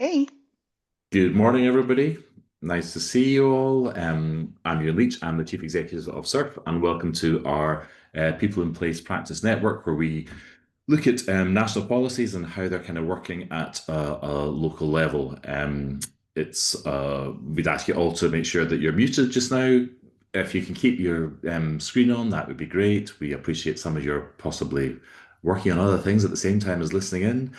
Hey, Good morning, everybody. Nice to see you all. I'm Ian Leach. I'm the Chief Executive of SURF, and welcome to our People in Place Practice Network, where we look at national policies and how they're kind of working at a local level. We'd ask you all to make sure that you're muted just now. If you can keep your screen on, that would be great. We appreciate some of your possibly working on other things at the same time as listening in.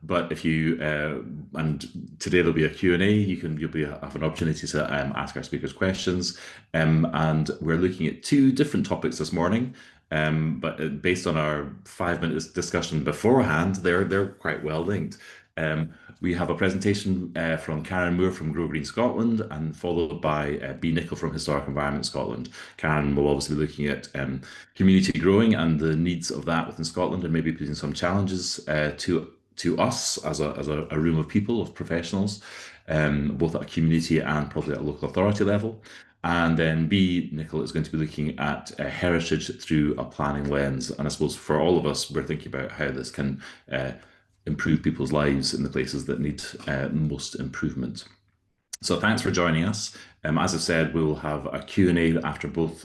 But if you and today there'll be a Q&A. Have an opportunity to ask our speakers questions. And we're looking at two different topics this morning. But based on our 5 minutes discussion beforehand, they're quite well linked. Um, we have a presentation from Karen Moore from Grow Green Scotland, and followed by B. Nicol from Historic Environment Scotland. Karen will obviously be looking at community growing and the needs of that within Scotland, and maybe putting some challenges to us as a room of people, of professionals, both at a community and probably at a local authority level. And then B, Nicol is going to be looking at heritage through a planning lens. And I suppose for all of us, we're thinking about how this can improve people's lives in the places that need most improvement. So thanks for joining us. As I said, we will have a Q&A after both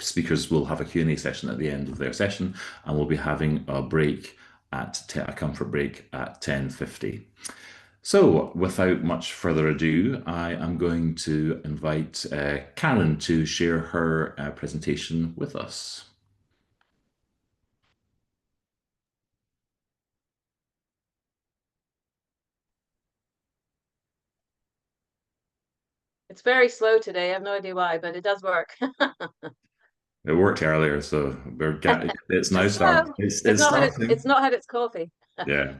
speakers will have a Q&A session at the end of their session, and we'll be having a break a comfort break at 10:50. So, without much further ado, I am going to invite Karen to share her presentation with us. It's very slow today. I have no idea why, but it does work. It worked earlier, so it's now Just start. slow. It's It's starting. not had its coffee. Yeah.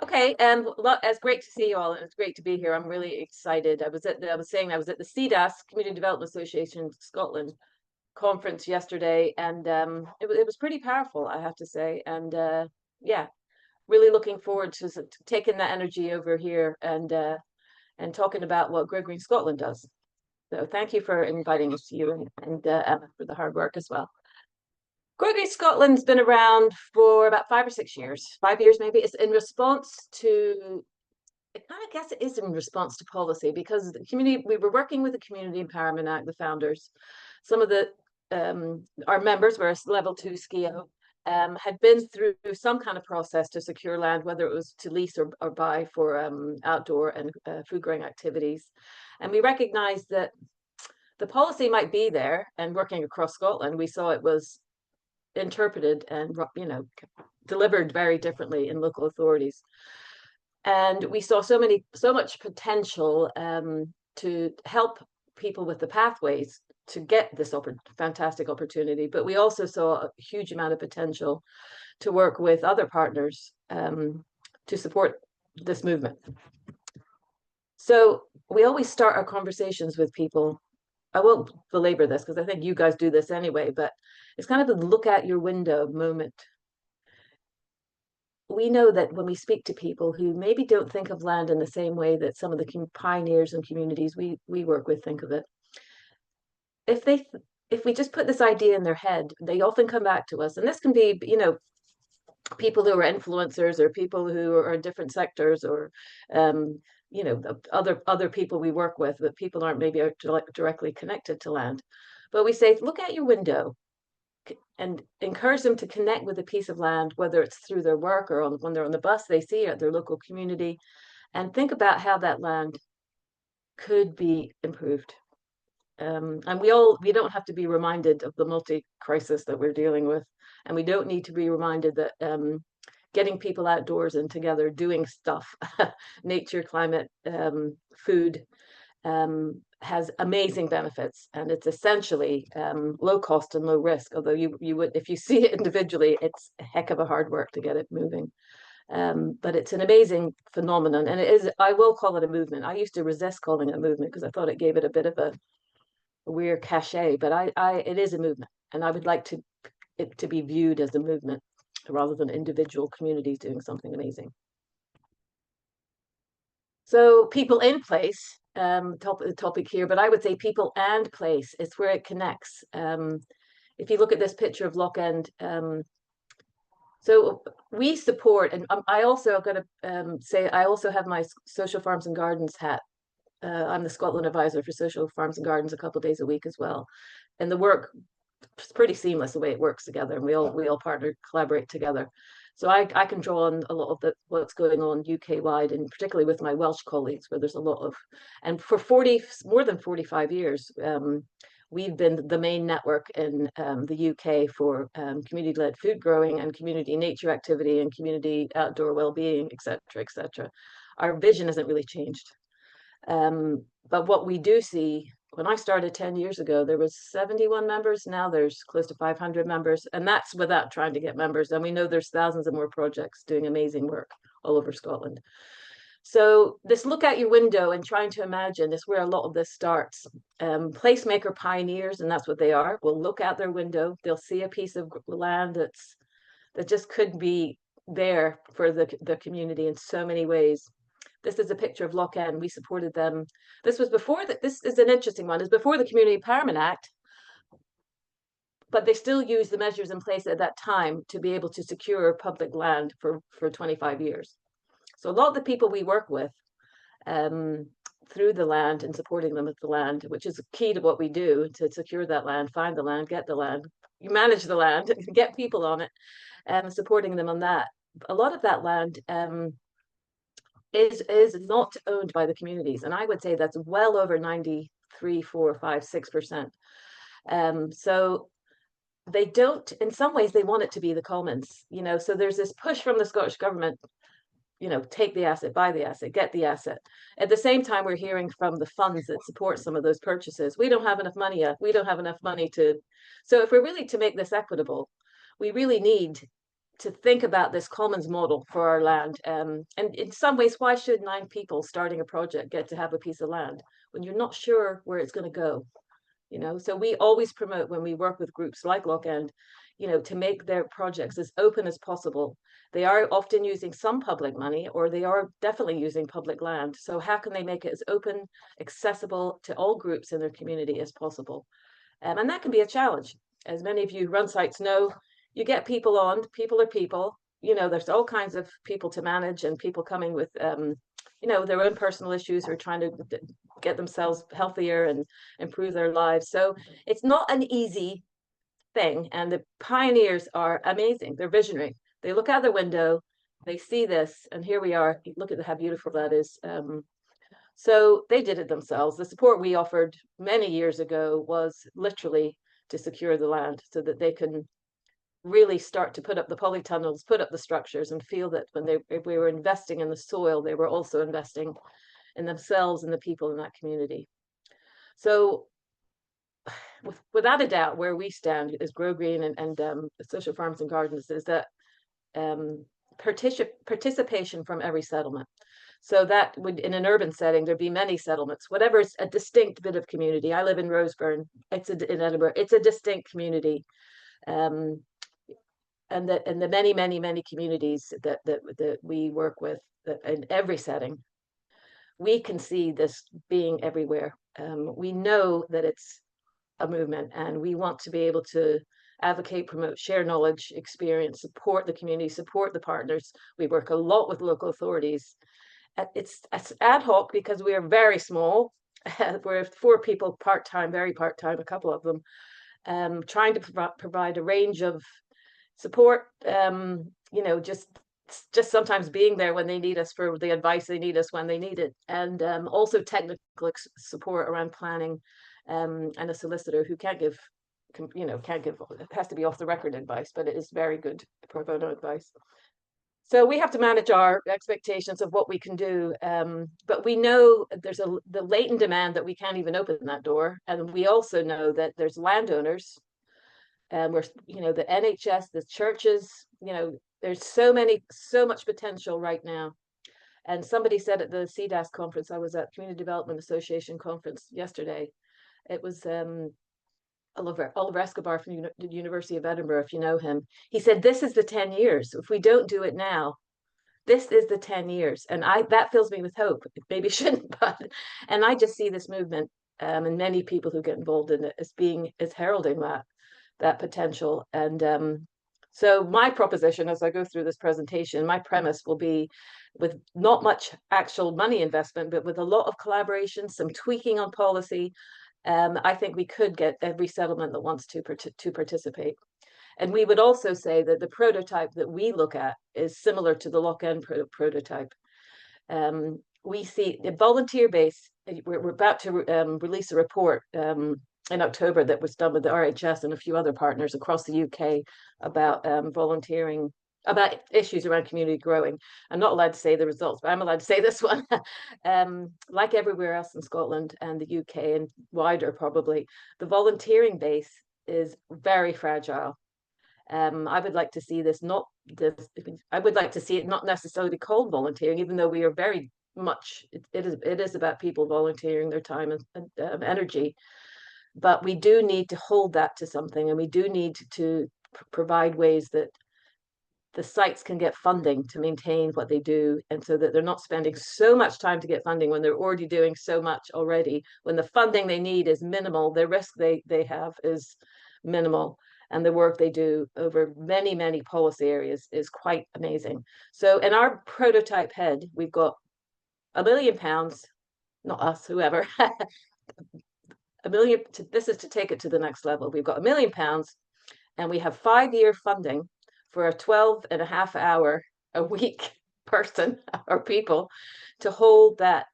Okay, it's great to see you all, and it's great to be here. I'm really excited. I was saying I was at the CDAS Community Development Association Scotland conference yesterday, and it was pretty powerful, I have to say. And yeah, really looking forward to taking that energy over here and talking about what Grow Green Scotland does. So thank you for inviting us to you and Emma for the hard work as well. Grow Green Scotland's been around for about 5 or 6 years, 5 years maybe. It's in response to, I guess it is in response to policy because the community, we were working with the Community Empowerment Act, the founders. Some of our members were a level 2 SCIO, had been through some kind of process to secure land, whether it was to lease or buy for outdoor and food growing activities. And we recognized that the policy might be there, and working across Scotland, we saw it was interpreted and delivered very differently in local authorities. And we saw so much potential to help people with the pathways to get this fantastic opportunity. But we also saw a huge amount of potential to work with other partners to support this movement. So we always start our conversations with people. I won't belabor this because I think you guys do this anyway, but it's kind of the look out your window moment. We know that when we speak to people who maybe don't think of land in the same way that some of the pioneers and communities we work with think of it, if they if we just put this idea in their head, they often come back to us, and this can be people who are influencers or people who are in different sectors or um, other people we work with, but people aren't maybe directly connected to land. But we say, look out your window and encourage them to connect with a piece of land, whether it's through their work or when they're on the bus, they see it at their local community, and think about how that land could be improved. And we don't have to be reminded of the multi-crisis that we're dealing with, and we don't need to be reminded that getting people outdoors and together doing stuff, nature, climate, food, has amazing benefits, and it's essentially low cost and low risk. Although you would, if you see it individually, it's a heck of a hard work to get it moving. But it's an amazing phenomenon, and it is. I will call it a movement. I used to resist calling it a movement because I thought it gave it a bit of a weird cachet. But it is a movement, and I would like it to be viewed as a movement rather than individual communities doing something amazing. So people in place, the topic here, but I would say people and place. It's where it connects. If you look at this picture of Loch End, So we support, and I also got to say, I also have my Social Farms and Gardens hat. I'm the Scotland advisor for Social Farms and Gardens a couple of days a week as well. And the work is pretty seamless the way it works together, and we all partner, collaborate together. So I can draw on a lot of what's going on UK wide, and particularly with my Welsh colleagues, where there's a lot of, and for more than 45 years, we've been the main network in the UK for community-led food growing and community nature activity and community outdoor well-being, etc., etc. Our vision hasn't really changed. But what we do see, when I started 10 years ago, there was 71 members. Now there's close to 500 members, and that's without trying to get members. And we know there's thousands of more projects doing amazing work all over Scotland. So this look out your window and trying to imagine is where a lot of this starts. Placemaker pioneers, and that's what they are, will look out their window. They'll see a piece of land that just could be there for the community in so many ways. This is a picture of Loch End. We supported them. This was before that. This is an interesting one. It's before the Community Empowerment Act, but they still used the measures in place at that time to be able to secure public land for 25 years. So a lot of the people we work with through the land and supporting them with the land, which is key to what we do, to secure that land, find the land, get the land, you manage the land, get people on it, and supporting them on that. A lot of that land is not owned by the communities, and I would say that's well over 93, 4, 5, 6%. So they don't, in some ways, they want it to be the commons, so there's this push from the Scottish government, take the asset, buy the asset, get the asset. At the same time, we're hearing from the funds that support some of those purchases, we don't have enough money yet. We don't have enough money to. So if we're really to make this equitable, we really need to think about this commons model for our land. And in some ways, why should 9 people starting a project get to have a piece of land when you're not sure where it's going to go? So we always promote, when we work with groups like Loch End, to make their projects as open as possible. They are often using some public money, or they are definitely using public land. So how can they make it as open, accessible to all groups in their community as possible? And that can be a challenge. As many of you run sites know, you get people on, people are people, there's all kinds of people to manage, and people coming with, their own personal issues, who are trying to get themselves healthier and improve their lives. So it's not an easy thing. And the pioneers are amazing. They're visionary. They look out their window, they see this, and here we are. Look at how beautiful that is. So they did it themselves. The support we offered many years ago was literally to secure the land so that they can really start to put up the polytunnels, put up the structures, and feel that if we were investing in the soil, they were also investing in themselves and the people in that community. So without a doubt, where we stand as Grow Green and Social Farms and Gardens is that participation from every settlement. So that would, in an urban setting, there'd be many settlements, whatever is a distinct bit of community. I live in Roseburn, in Edinburgh, it's a distinct community. And the many communities that we work with, in every setting, we can see this being everywhere. We know that it's a movement, and we want to be able to advocate, promote, share knowledge, experience, support the community, support the partners. We work a lot with local authorities. It's ad hoc because we are very small. We're 4 people part-time, very part-time, a couple of them, trying to provide a range of support, just sometimes being there when they need us for the advice they need us when they need it, and also technical support around planning, and a solicitor who can't give, it has to be off the record advice, but it is very good pro bono advice. So we have to manage our expectations of what we can do, but we know there's the latent demand that we can't even open that door, and we also know that there's landowners, where the NHS, the churches, there's so much potential right now. And somebody said at the CDAS conference, I was at Community Development Association conference yesterday, it was Oliver Escobar from the University of Edinburgh, if you know him. He said, this is the 10 years. If we don't do it now, this is the 10 years. And that fills me with hope. It maybe shouldn't, but, and I just see this movement, and many people who get involved in it as heralding that potential. And So my proposition, as I go through this presentation, my premise will be with not much actual money investment, but with a lot of collaboration, some tweaking on policy. I think we could get every settlement that wants to participate. And we would also say that the prototype that we look at is similar to the Lough Erne prototype. We see the volunteer base. We're about to release a report in October that was done with the RHS and a few other partners across the UK about volunteering, about issues around community growing. I'm not allowed to say the results, but I'm allowed to say this one. Like everywhere else in Scotland and the UK and wider probably, the volunteering base is very fragile. I would like to see this not this. I would like to see it not necessarily called volunteering, even though we are very much. It is about people volunteering their time and energy, but we do need to hold that to something, and we do need to provide ways that the sites can get funding to maintain what they do, and so that they're not spending so much time to get funding when they're already doing so much already. When the funding they need is minimal, the risk they have is minimal, and the work they do over many, many policy areas is quite amazing. So in our prototype head, we've got £1 million, not us, whoever, a million. This is to take it to the next level. We've got £1 million, and we have 5-year funding for a 12.5-hour a week person or people to hold that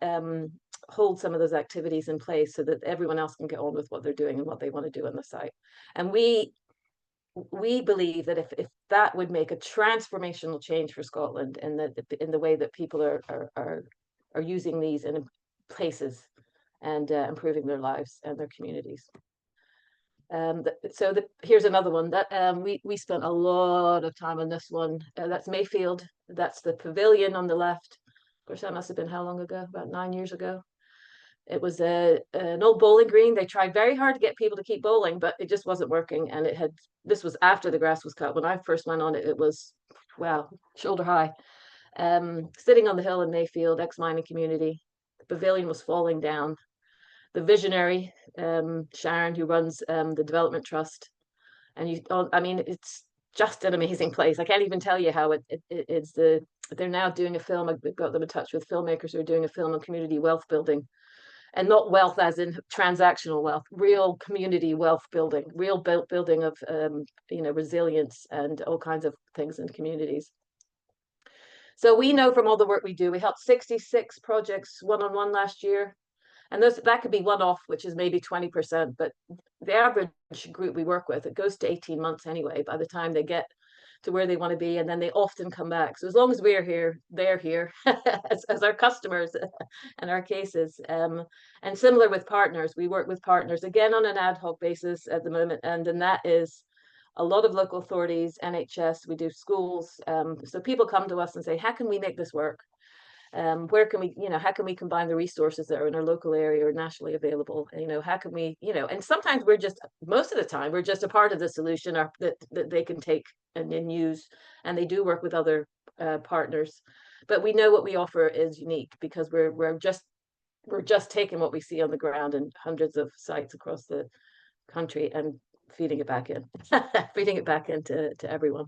hold some of those activities in place so that everyone else can get on with what they're doing and what they want to do on the site. And we believe that if that would make a transformational change for Scotland in the way that people are using these in places and improving their lives and their communities. Here's another one that we spent a lot of time on this one. That's Mayfield. That's the pavilion on the left. Of course, that must have been how long ago? About 9 years ago. It was an old bowling green. They tried very hard to get people to keep bowling, but it just wasn't working. And this was after the grass was cut. When I first went on it, it was, wow, shoulder high. Sitting on the hill in Mayfield, ex-mining community. The pavilion was falling down. The visionary, Sharon, who runs the Development Trust. And I mean, it's just an amazing place. I can't even tell you how they're now doing a film. I've got them in touch with filmmakers who are doing a film on community wealth building. And not wealth as in transactional wealth, real community wealth building, real building of resilience and all kinds of things in communities. So we know from all the work we do, we helped 66 projects one-on-one last year. And that could be one-off, which is maybe 20%, but the average group we work with, it goes to 18 months anyway, by the time they get to where they want to be, and then they often come back. So as long as we're here, they're here as our customers in our cases. And similar with partners, we work with partners, again, on an ad hoc basis at the moment, and then that is a lot of local authorities, NHS, we do schools. So people come to us and say, how can we make this work? Where can we, how can we combine the resources that are in our local area or nationally available? How can we, and sometimes most of the time, we're just a part of the solution that they can take and then use, and they do work with other partners. But we know what we offer is unique because we're just taking what we see on the ground in hundreds of sites across the country and feeding it back in, feeding it back into everyone.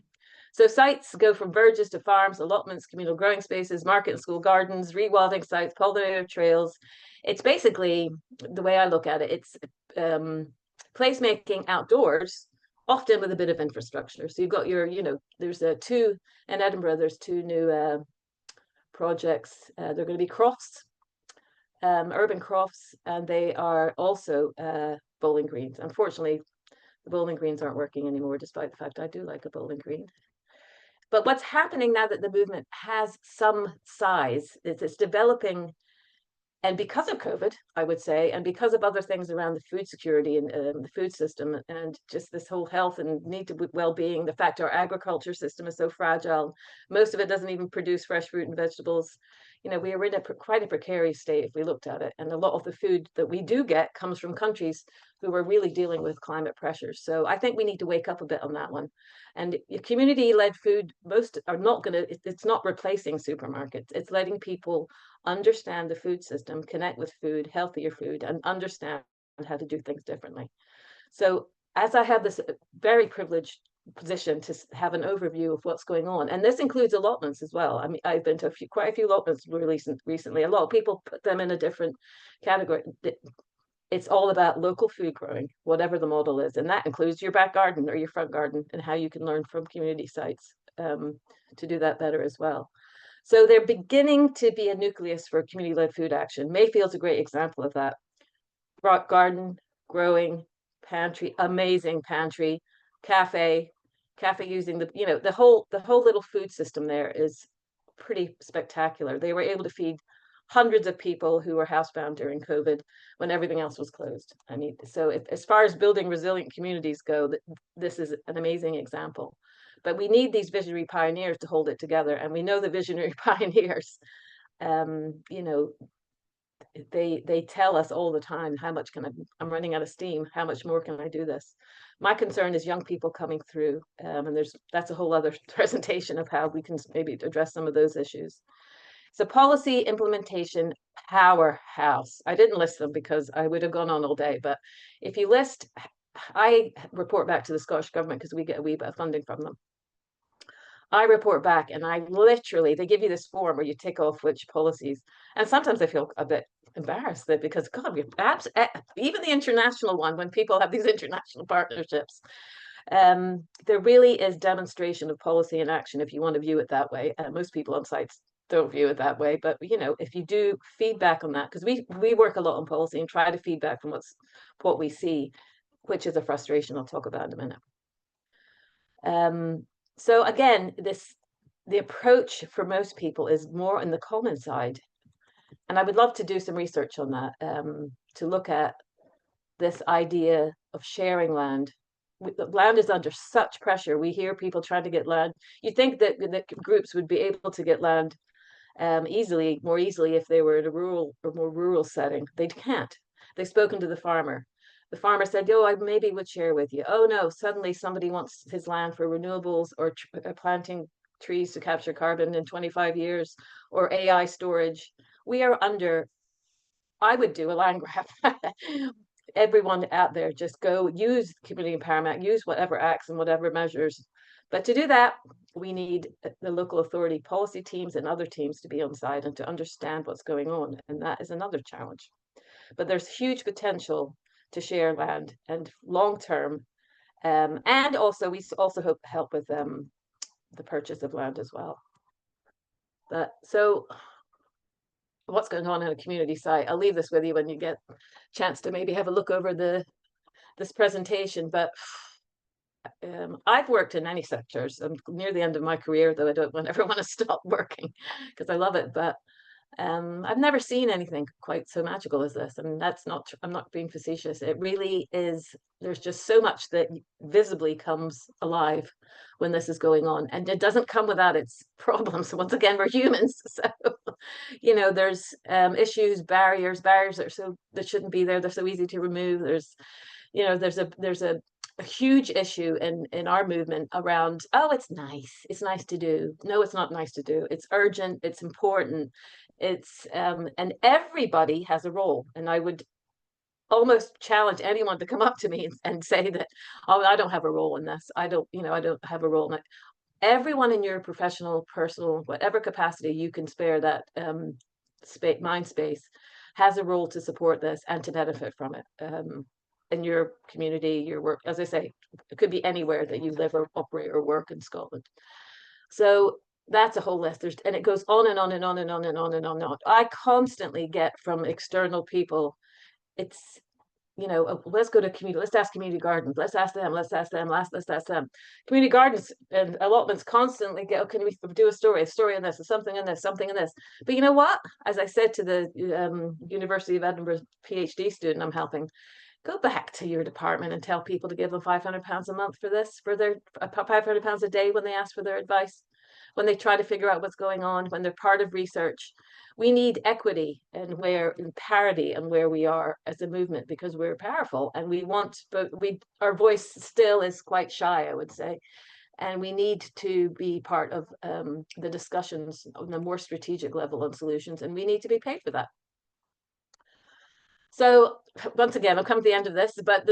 So sites go from verges to farms, allotments, communal growing spaces, market and school gardens, rewilding sites, pollinator trails. It's basically, the way I look at it, it's placemaking outdoors, often with a bit of infrastructure. So you've got there's in Edinburgh, there's 2 new projects. They're going to be crofts, urban crofts, and they are also bowling greens. Unfortunately, the bowling greens aren't working anymore, despite the fact I do like a bowling green. But what's happening now that the movement has some size is it's developing, and because of COVID, I would say, and because of other things around the food security and the food system, and just this whole health and need to well-being, the fact our agriculture system is so fragile, most of it doesn't even produce fresh fruit and vegetables. We are in quite a precarious state if we looked at it. And a lot of the food that we do get comes from countries who are really dealing with climate pressures. So I think we need to wake up a bit on that one. And community-led food, most are not it's not replacing supermarkets. It's letting people understand the food system, connect with food, healthier food, and understand how to do things differently. So as I have this very privileged position to have an overview of what's going on, and this includes allotments as well. I mean, I've been to quite a few allotments recently. A lot of people put them in a different category. It's all about local food growing, whatever the model is, and that includes your back garden or your front garden, and how you can learn from community sites to do that better as well. So they're beginning to be a nucleus for community-led food action. Mayfield's a great example of that. Rock garden, growing, pantry, amazing pantry, cafe using the, you know, the whole little food system there is pretty spectacular. They were able to feed hundreds of people who were housebound during COVID when everything else was closed. I mean, so as far as building resilient communities go, this is an amazing example. But we need these visionary pioneers to hold it together. And we know the visionary pioneers, you know, they tell us all the time, how much can I'm running out of steam, how much more can I do this? My concern is young people coming through, and that's a whole other presentation of how we can maybe address some of those issues. So policy implementation powerhouse. I didn't list them because I would have gone on all day, but if you list, I report back to the Scottish Government because we get a wee bit of funding from them. I report back and I literally, they give you this form where you tick off which policies. And sometimes I feel a bit embarrassed that because God, even the international one, when people have these international partnerships, there really is demonstration of policy in action if you want to view it that way. Most people on sites don't view it that way, but you know, if you do feedback on that, because we work a lot on policy and try to feedback from what we see, which is a frustration I'll talk about in a minute. So again, the approach for most people is more on the common side. And I would love to do some research on that, to look at this idea of sharing land. Land is under such pressure. We hear people trying to get land. You'd think that groups would be able to get land more easily if they were in a rural or more rural setting. They can't. They've spoken to the farmer. The farmer said, "Oh, I maybe would share with you." Oh no, suddenly somebody wants his land for renewables or planting trees to capture carbon in 25 years or AI storage. We are under, I would do a land grab. Everyone out there, just go use community empowerment, use whatever acts and whatever measures. But to do that, we need the local authority policy teams and other teams to be on side and to understand what's going on. And that is another challenge. But there's huge potential to share land and long term. And also, we also hope help with the purchase of land as well. But so what's going on in a community site? I'll leave this with you when you get a chance to maybe have a look over this presentation. But I've worked in many sectors. I'm near the end of my career, though I don't ever want to stop working because I love it. But I've never seen anything quite so magical as this. I mean, I'm not being facetious. It really is. There's just so much that visibly comes alive when this is going on. And it doesn't come without its problems. Once again, we're humans. So, you know, there's issues, barriers that shouldn't be there. They're so easy to remove. There's a huge issue in our movement around, oh, it's nice to do. No, it's not nice to do. It's urgent, it's important. It's and everybody has a role. And I would almost challenge anyone to come up to me and say that, oh, I don't have a role in this. I don't have a role in it. Everyone in your professional, personal, whatever capacity you can spare that mind space has a role to support this and to benefit from it. In your community, your work, as I say, it could be anywhere that you live or operate or work in Scotland. So that's a whole list. And it goes on and on and on and on and on and on and on. I constantly get from external people, it's, you know, let's go to community, let's ask community gardens, let's ask them. Community gardens and allotments constantly get, oh, can we do a story on this, or something in this, something in this. But you know what? As I said to the University of Edinburgh PhD student I'm helping, go back to your department and tell people to give them £500 a month for this, for their £500 a day when they ask for their advice, when they try to figure out what's going on, when they're part of research. We need equity and parity and where we are as a movement, because we're powerful and but our voice still is quite shy, I would say. And we need to be part of the discussions on a more strategic level on solutions, and we need to be paid for that. So once again, I'll come to the end of this, but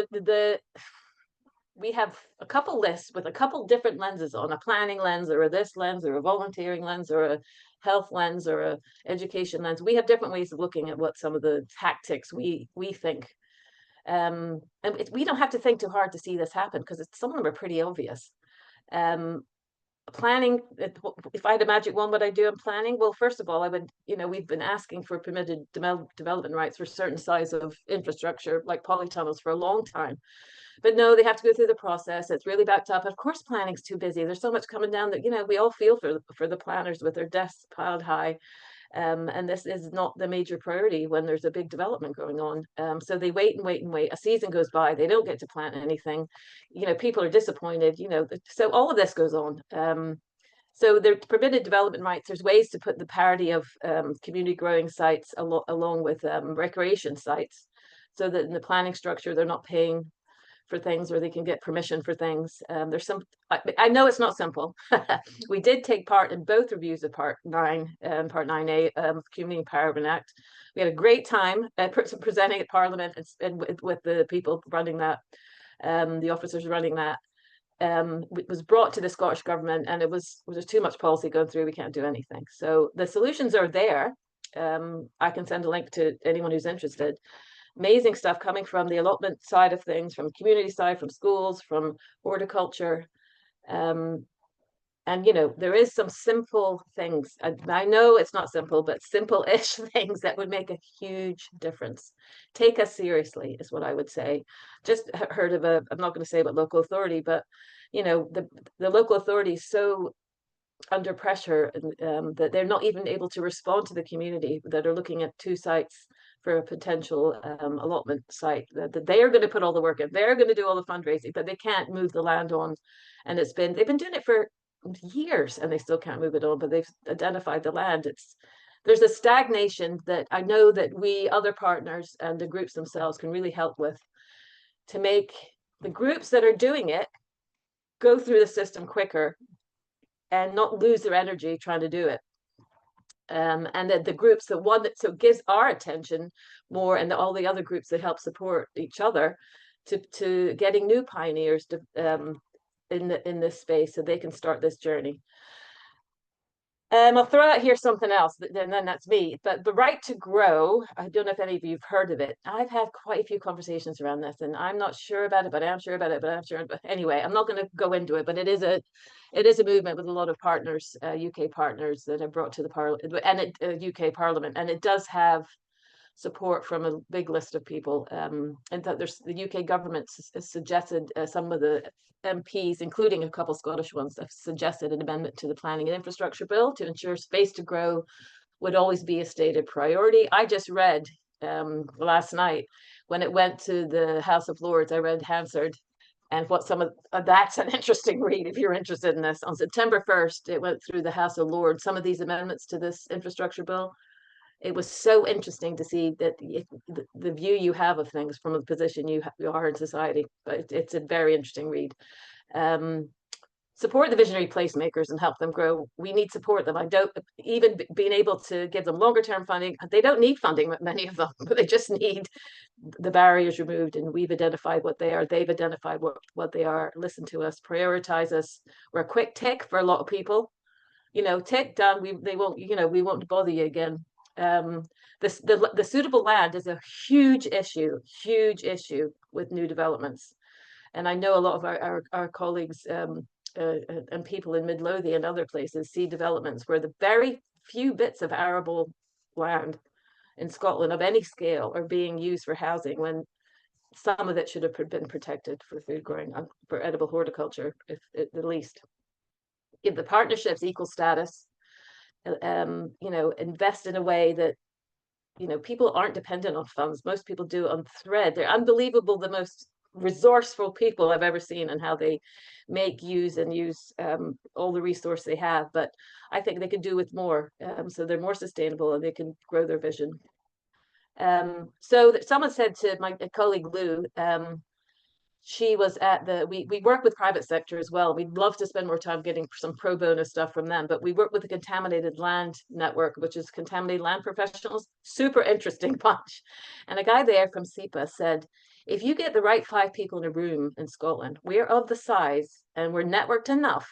we have a couple lists with a couple different lenses on, a planning lens or a this lens or a volunteering lens or a health lens or a education lens. We have different ways of looking at what some of the tactics we think. And we don't have to think too hard to see this happen because some of them are pretty obvious. Planning, if I had a magic wand, what I do in planning? Well, first of all, I would, we've been asking for permitted development rights for certain size of infrastructure like polytunnels for a long time. But no, they have to go through the process. It's really backed up. Of course, planning's too busy. There's so much coming down that, we all feel for the planners with their desks piled high. And this is not the major priority when there's a big development going on. So they wait and wait and wait. A season goes by, they don't get to plant anything. People are disappointed. So all of this goes on. So the permitted development rights, there's ways to put the parity of community growing sites along with recreation sites, so that in the planning structure they're not paying for things, or they can get permission for things. There's some, I know it's not simple. We did take part in both reviews of Part 9, Part 9A Community Empowerment Act. We had a great time presenting at Parliament and with the people running that, the officers running that. It was brought to the Scottish Government, and there's too much policy going through, we can't do anything. So the solutions are there. I can send a link to anyone who's interested. Amazing stuff coming from the allotment side of things, from community side, from schools, from horticulture. And there is some simple things. I know it's not simple, but simple-ish things that would make a huge difference. Take us seriously is what I would say. Just heard of I'm not going to say about local authority, but the local authority is so under pressure that they're not even able to respond to the community that are looking at 2 sites for a potential allotment site. That they are going to put all the work in, they're going to do all the fundraising, but they can't move the land on. And they've been doing it for years and they still can't move it on, but they've identified the land. There's a stagnation that I know that we, other partners and the groups themselves, can really help with, to make the groups that are doing it go through the system quicker and not lose their energy trying to do it. And that the groups that gives our attention more, and all the other groups that help support each other to getting new pioneers in this space, so they can start this journey. I'll throw out here something else, and then that's me. But the right to grow, I don't know if any of you have heard of it. I've had quite a few conversations around this, and I'm not sure about it, but I'm sure about it, but I'm sure. But anyway, I'm not going to go into it, but it is a movement with a lot of partners, UK partners, that have brought to the Parliament and UK Parliament, and it does have support from a big list of people. And that the UK government has suggested, some of the MPs, including a couple Scottish ones, have suggested an amendment to the Planning and Infrastructure Bill to ensure space to grow would always be a stated priority. I just read last night, when it went to the House of Lords, I read Hansard, and what some of that's an interesting read if you're interested in this. On September 1st, it went through the House of Lords, some of these amendments to this infrastructure bill. It was so interesting to see that the view you have of things from a position you are in society. But it's a very interesting read. Support the visionary placemakers and help them grow. We need to support them. I don't even being able to give them longer term funding. They don't need funding, many of them, but they just need the barriers removed. And we've identified what they are. They've identified what they are. Listen to us, prioritize us. We're a quick tick for a lot of people. Tick done. We won't bother you again. The suitable land is a huge issue with new developments. And I know a lot of our colleagues and people in Midlothian and other places see developments where the very few bits of arable land in Scotland of any scale are being used for housing, when some of it should have been protected for food growing, for edible horticulture, at the least. Give the partnerships equal status. Invest in a way that people aren't dependent on funds. Most people do it on thread. They're unbelievable, the most resourceful people I've ever seen, and how they use all the resource they have. But I think they can do with more, so they're more sustainable and they can grow their vision. So someone said to my colleague Lou, she was at we work with private sector as well. We'd love to spend more time getting some pro bono stuff from them, but we work with the Contaminated Land Network, which is contaminated land professionals. Super interesting bunch. And a guy there from SEPA said, If you get the right 5 people in a room in Scotland, we're of the size and we're networked enough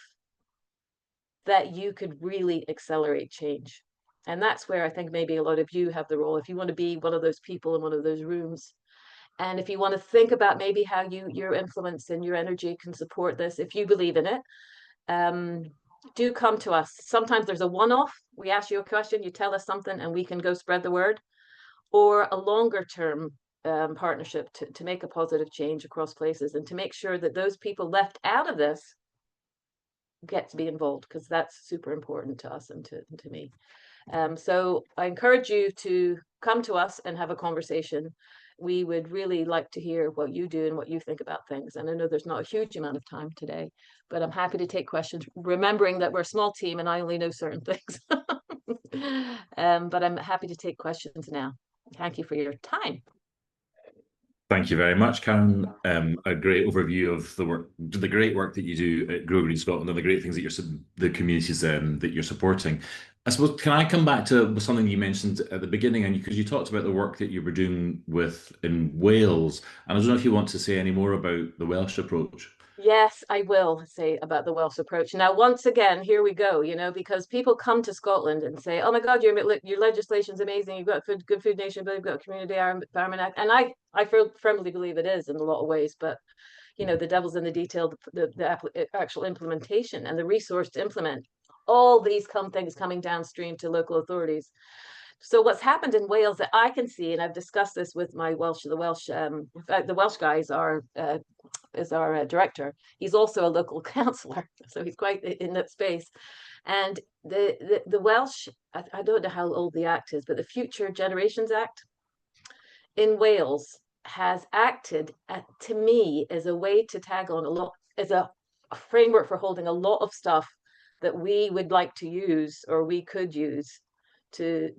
that you could really accelerate change. And that's where I think maybe a lot of you have the role. If you want to be one of those people in one of those rooms, and if you want to think about maybe how your influence and your energy can support this, if you believe in it, do come to us. Sometimes there's a one-off. We ask you a question, you tell us something, and we can go spread the word, or a longer term partnership to make a positive change across places and to make sure that those people left out of this get to be involved, because that's super important to us and to me. So I encourage you to come to us and have a conversation. We would really like to hear what you do and what you think about things. And I know there's not a huge amount of time today, but I'm happy to take questions, remembering that we're a small team and I only know certain things. But I'm happy to take questions now. Thank you for your time. Thank you very much, Karen. A great overview of the great work that you do at Grow Green Scotland, and the great things that the communities that you're supporting. I suppose, can I come back to something you mentioned at the beginning, and because you talked about the work that you were doing in Wales, and I don't know if you want to say any more about the Welsh approach. Yes, I will say about the Welsh approach. Now, once again, here we go, because people come to Scotland and say, oh my God, your legislation's amazing. You've got Good Food Nation Bill, you've got Community Environment Act. And I firmly believe it is in a lot of ways, but the devil's in the detail, the actual implementation and the resource to implement all these things coming downstream to local authorities. So what's happened in Wales that I can see, and I've discussed this with my in fact, the Welsh guy is our director. He's also a local councillor, so he's quite in that space. And the Welsh, I don't know how old the act is, but the Future Generations Act in Wales has acted, to me, as a way to tag on a lot, as a framework for holding a lot of stuff that we would like to use, or we could use, to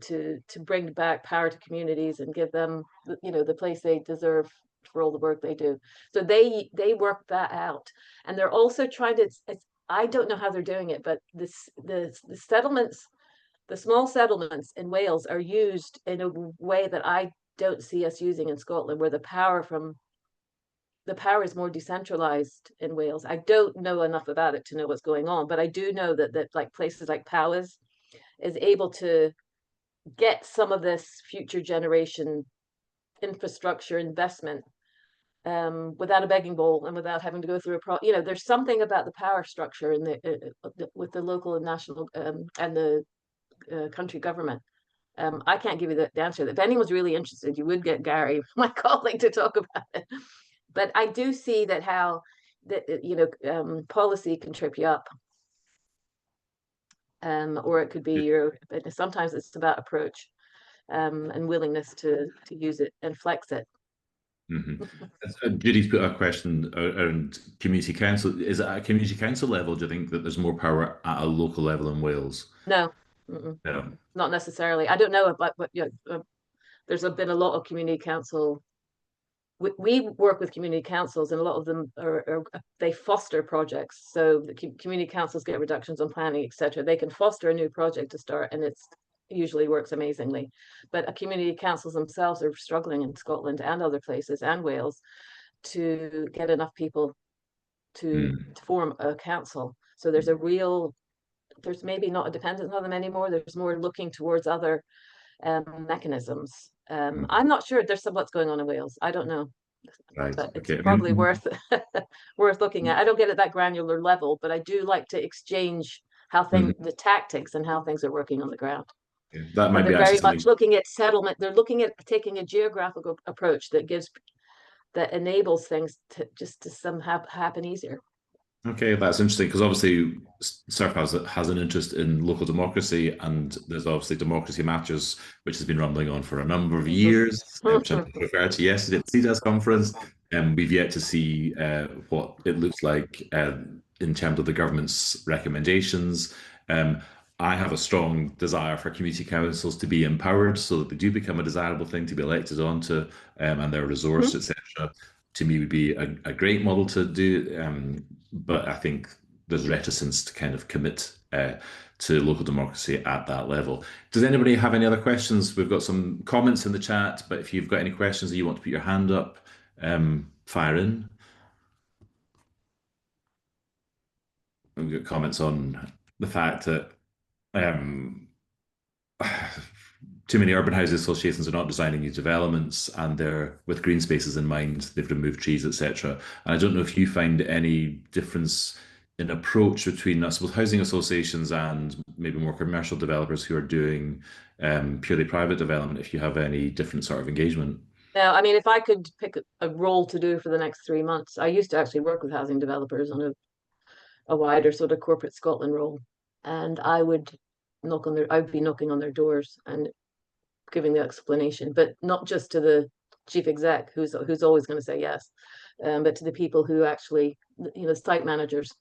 bring back power to communities and give them the place they deserve for all the work they do. So they work that out, and they're also trying to. I don't know how they're doing it, but the settlements, the small settlements in Wales are used in a way that I don't see us using in Scotland, where the power is more decentralized in Wales. I don't know enough about it to know what's going on, but I do know that like places like Powys is able to get some of this future generation infrastructure investment without a begging bowl and without having to go through there's something about the power structure in with the local and national and the country government. I can't give you the answer. If anyone's really interested, you would get Gary, my colleague, to talk about it. But I do see that how that policy can trip you up, or it could be sometimes it's about approach and willingness to use it and flex it. Judy's put a question around community council. Is it at a community council level? Do you think that there's more power at a local level in Wales? No, No. not necessarily. I don't know about what there's been a lot of community council. We work with community councils, and a lot of them they foster projects. So the community councils get reductions on planning, etc. They can foster a new project to start, and it usually works amazingly. But community councils themselves are struggling in Scotland and other places and Wales to get enough people to form a council. So there's maybe not a dependence on them anymore. There's more looking towards other mechanisms. I'm not sure there's what's going on in Wales. I don't know. Right. But it's probably worth looking at. I don't get at that granular level, but I do like to exchange how the tactics and how things are working on the ground. Yeah, that might be very much looking at settlement. They're looking at taking a geographical approach that enables things to somehow happen easier. Okay, that's interesting, because obviously SURF has an interest in local democracy, and there's obviously Democracy Matters, which has been rumbling on for a number of years, which I referred to yesterday at the CDAS conference, and we've yet to see what it looks like in terms of the government's recommendations. I have a strong desire for community councils to be empowered so that they do become a desirable thing to be elected onto, and their resource, etc. To me would be a great model to do, but I think there's reticence to kind of commit to local democracy at that level. Does anybody have any other questions? We've got some comments in the chat, but if you've got any questions or you want to put your hand up, fire in. We've got comments on the fact that um, too many urban housing associations are not designing new developments, and they're with green spaces in mind. They've removed trees, etc. And I don't know if you find any difference in approach between, I suppose, housing associations and maybe more commercial developers who are doing purely private development. If you have any different sort of engagement. Now, I mean, if I could pick a role to do for the next 3 months, I used to actually work with housing developers on a wider sort of corporate Scotland role, and I'd be knocking on their doors and giving the explanation, but not just to the chief exec who's always going to say yes, but to the people who actually, site managers.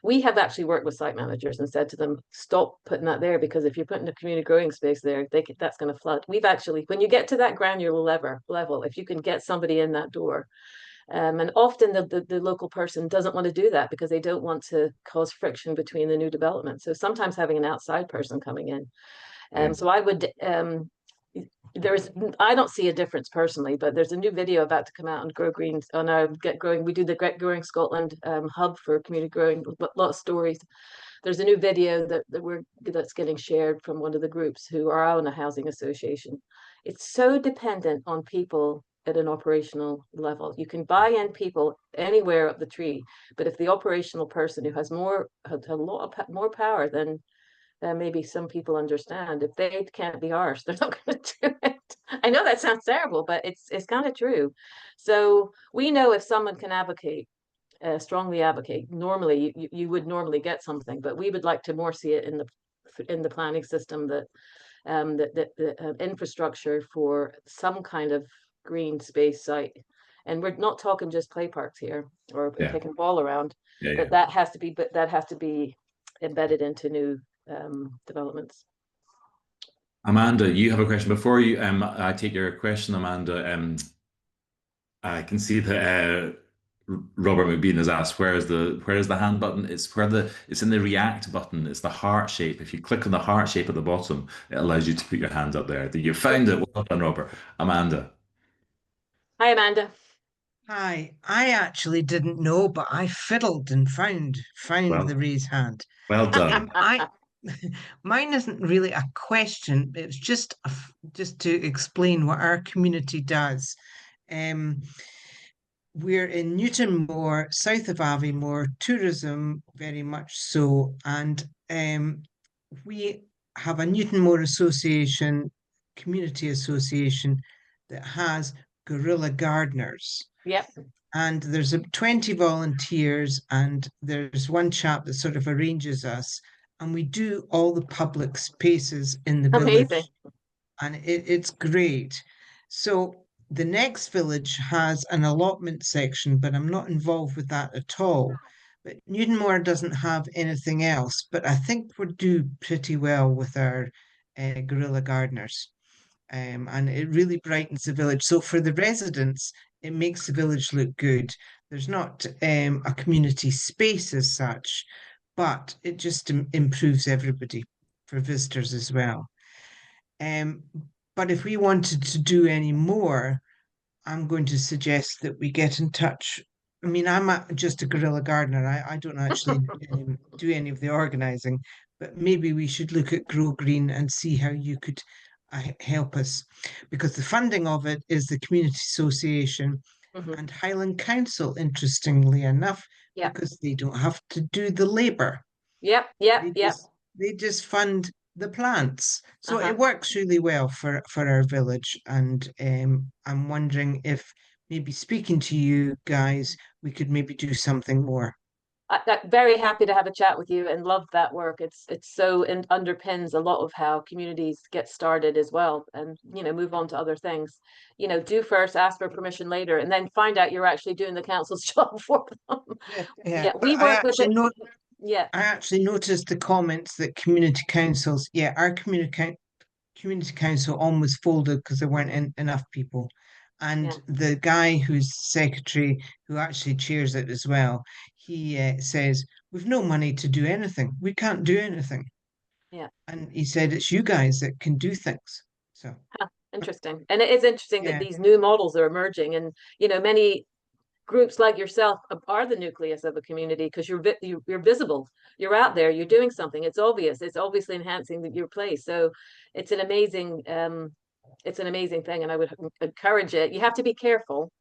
We have actually worked with site managers and said to them, stop putting that there, because if you're putting a community growing space there, that's going to flood. We've actually, when you get to that granular level, if you can get somebody in that door, and often the local person doesn't want to do that because they don't want to cause friction between the new development. So sometimes having an outside person coming in. Yeah. So I would, I don't see a difference personally, but there's a new video about to come out on Grow Green on our Get Growing. We do the Get Growing Scotland hub for community growing, a lot of stories. There's a new video that's getting shared from one of the groups who are on a housing association. It's so dependent on people at an operational level. You can buy in people anywhere up the tree, but if the operational person who has a lot of more power than maybe some people understand, if they can't be arsed, they're not going to do it. I know that sounds terrible, but it's kind of true. So we know if someone can strongly advocate, normally you would normally get something, but we would like to more see it in the planning system, that the infrastructure for some kind of green space site. And we're not talking just play parks here or Yeah. kicking ball around, Yeah. but that has to be embedded into new developments. Amanda, you have a question before I take your question, Amanda. I can see that Robert McBean has asked where is the hand button? It's in the react button. It's the heart shape. If you click on the heart shape at the bottom, it allows you to put your hand up there. You found it. Well done, Robert. Amanda. Hi, Amanda. Hi, I actually didn't know, but I fiddled and found Well, the raise hand. well done. Mine isn't really a question. It's just just to explain what our community does. Um, we're in Newtonmore, south of Aviemore, tourism very much so, and we have a Newtonmore Association, community association that has guerrilla gardeners. Yep. And there's 20 volunteers, and there's one chap that sort of arranges us, and we do all the public spaces in the Amazing. village, and it's great. So the next village has an allotment section, but I'm not involved with that at all. But Newtonmore doesn't have anything else, but I think we do pretty well with our guerrilla gardeners. And it really brightens the village. So for the residents, it makes the village look good. There's not a community space as such, but it just improves everybody for visitors as well. But if we wanted to do any more, I'm going to suggest that we get in touch. I mean, just a guerrilla gardener. I don't actually do any of the organizing, but maybe we should look at Grow Green and see how you could help us, because the funding of it is the Community Association and Highland Council, interestingly enough, because they don't have to do the labour. They just fund the plants. So it works really well for our village. And I'm wondering if maybe speaking to you guys, we could maybe do something more. I'm very happy to have a chat with you and love that work. It's so and underpins a lot of how communities get started as well, and move on to other things. Do first, ask for permission later, and then find out you're actually doing the council's job for them. We work with it. I actually noticed the comments that community councils, our community council almost folded because there weren't enough people. And the guy who's secretary, who actually chairs it as well, he says, we've no money to do anything. We can't do anything. Yeah. And he said, it's you guys that can do things. So Interesting. And it is interesting that Yeah. these new models are emerging, and many groups like yourself are the nucleus of a community because you're visible, you're out there, you're doing something. It's obvious. It's obviously enhancing your place. So it's an amazing thing, and I would encourage it. You have to be careful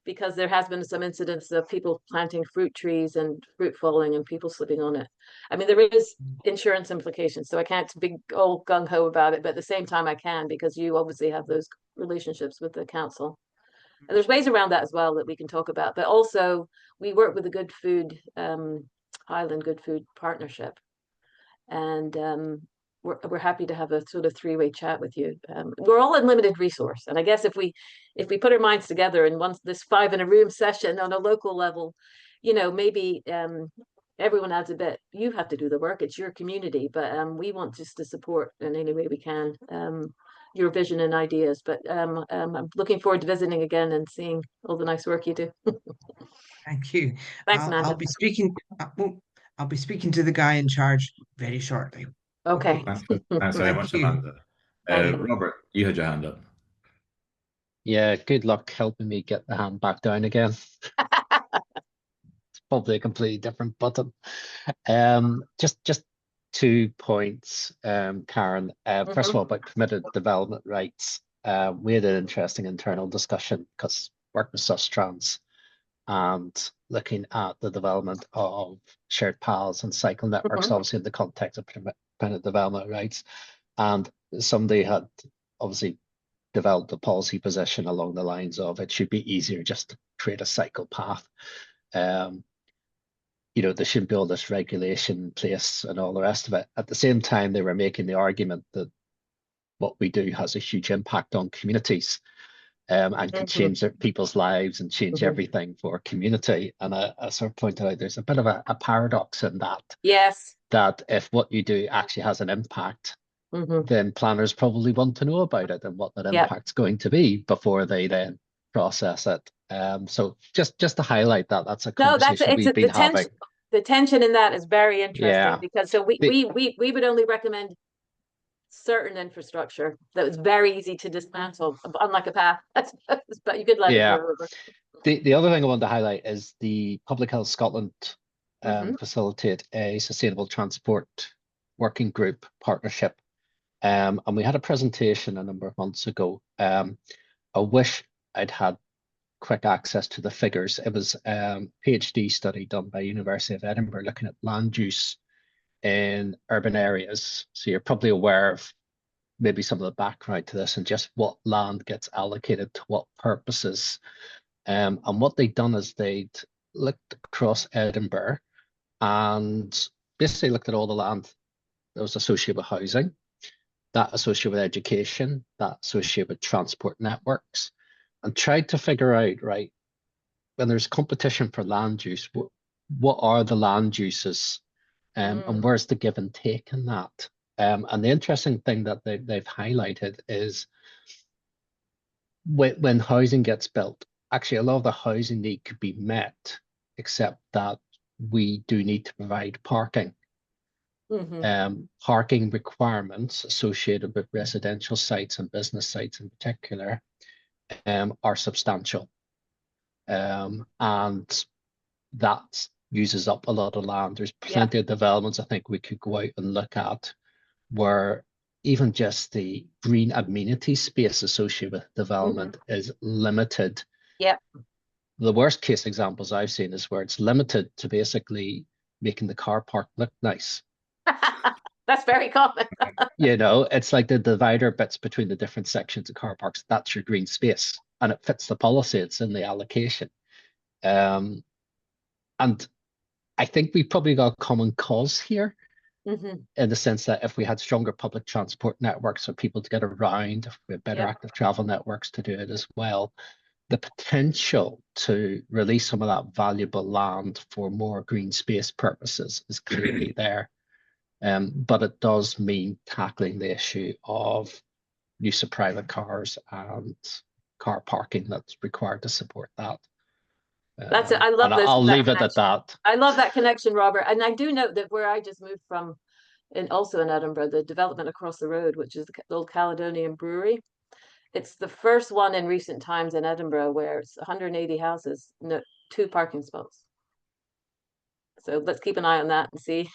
because there has been some incidents of people planting fruit trees and fruit falling and people slipping on it. I mean, there is insurance implications, so I can't be all gung ho about it, but at the same time I can, because you obviously have those relationships with the council. And there's ways around that as well that we can talk about. But also we work with the Good Food, Highland Good Food Partnership. And we're happy to have a sort of three-way chat with you. We're all a limited resource. And I guess if we put our minds together in this 5 in a room session on a local level, maybe everyone adds a bit. You have to do the work. It's your community. But we want just to support in any way we can. Your vision and ideas, but I'm looking forward to visiting again and seeing all the nice work you do. Thank you. Thanks, I'll Amanda. be speaking. I'll be speaking to the guy in charge very shortly. Okay. Thanks very Thank much, you. Amanda. Thank you. Robert, you had your hand up. Yeah, good luck helping me get the hand back down again. It's probably a completely different button. Just 2 points, Karen. First of all, about permitted development rights. We had an interesting internal discussion because work with Sustrans and looking at the development of shared paths and cycle networks, obviously in the context of permitted development rights. And somebody had obviously developed a policy position along the lines of it should be easier just to create a cycle path. There shouldn't be all this regulation in place and all the rest of it. At the same time, they were making the argument that what we do has a huge impact on communities and can change people's lives and change everything for community. And I sort of pointed out there's a bit of a paradox in that. Yes. That if what you do actually has an impact, then planners probably want to know about it and what that impact's going to be before they then process it. So just to highlight that, that's a conversation we've been having. The tension in that is very interesting because we would only recommend certain infrastructure that was very easy to dismantle, unlike a path. But you could let it go over. The other thing I wanted to highlight is the Public Health Scotland facilitate a sustainable transport working group partnership. And we had a presentation a number of months ago. I wish I'd had quick access to the figures. It was a PhD study done by University of Edinburgh looking at land use in urban areas. So you're probably aware of maybe some of the background to this and just what land gets allocated to what purposes. And what they'd done is they'd looked across Edinburgh and basically looked at all the land that was associated with housing, that associated with education, that associated with transport networks, and tried to figure out, right, when there's competition for land use, what are the land uses and where's the give and take in that? And the interesting thing that they've highlighted is when housing gets built, actually a lot of the housing need could be met, except that we do need to provide parking. Parking requirements associated with residential sites and business sites in particular are substantial. And that uses up a lot of land. There's plenty of developments I think we could go out and look at where even just the green amenity space associated with development is limited. The worst case examples I've seen is where it's limited to basically making the car park look nice. That's very common. It's like the divider bits between the different sections of car parks. That's your green space, and it fits the policy. It's in the allocation. And I think we probably got a common cause here in the sense that if we had stronger public transport networks for people to get around, if we had better active travel networks to do it as well, the potential to release some of that valuable land for more green space purposes is clearly there. But it does mean tackling the issue of use of private cars and car parking that's required to support that. That's it. I love this. I'll leave it at that. I love that connection, Robert. And I do note that where I just moved from, and also in Edinburgh, the development across the road, which is the old Caledonian Brewery, it's the first one in recent times in Edinburgh where it's 180 houses, no, 2 parking spots. So let's keep an eye on that and see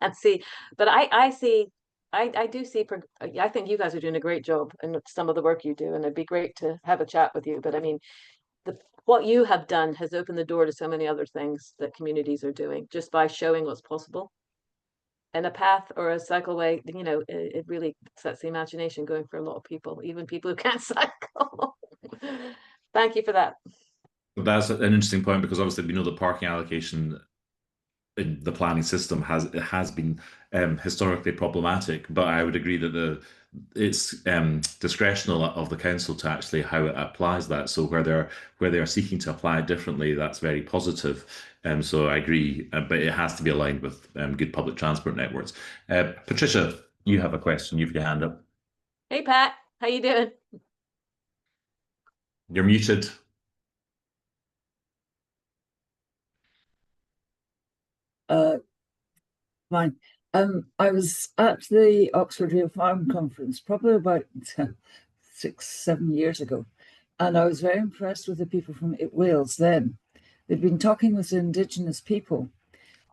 and see. But I see, I do see. I think you guys are doing a great job in some of the work you do, and it'd be great to have a chat with you. But I mean, what you have done has opened the door to so many other things that communities are doing just by showing what's possible. And a path or a cycleway, you know, it really sets the imagination going for a lot of people, even people who can't cycle. Thank you for that. That's an interesting point, because obviously we know the parking allocation in the planning system has been historically problematic, but I would agree that it's discretional of the council to actually how it applies that. So where they are seeking to apply it differently, that's very positive. So I agree, but it has to be aligned with good public transport networks. Patricia, you have a question. You've your hand up. Hey Pat, how you doing? You're muted. Fine. I was at the Oxford Real Farm Conference probably about 6-7 years ago, and I was very impressed with the people from Wales then. They'd been talking with the Indigenous people,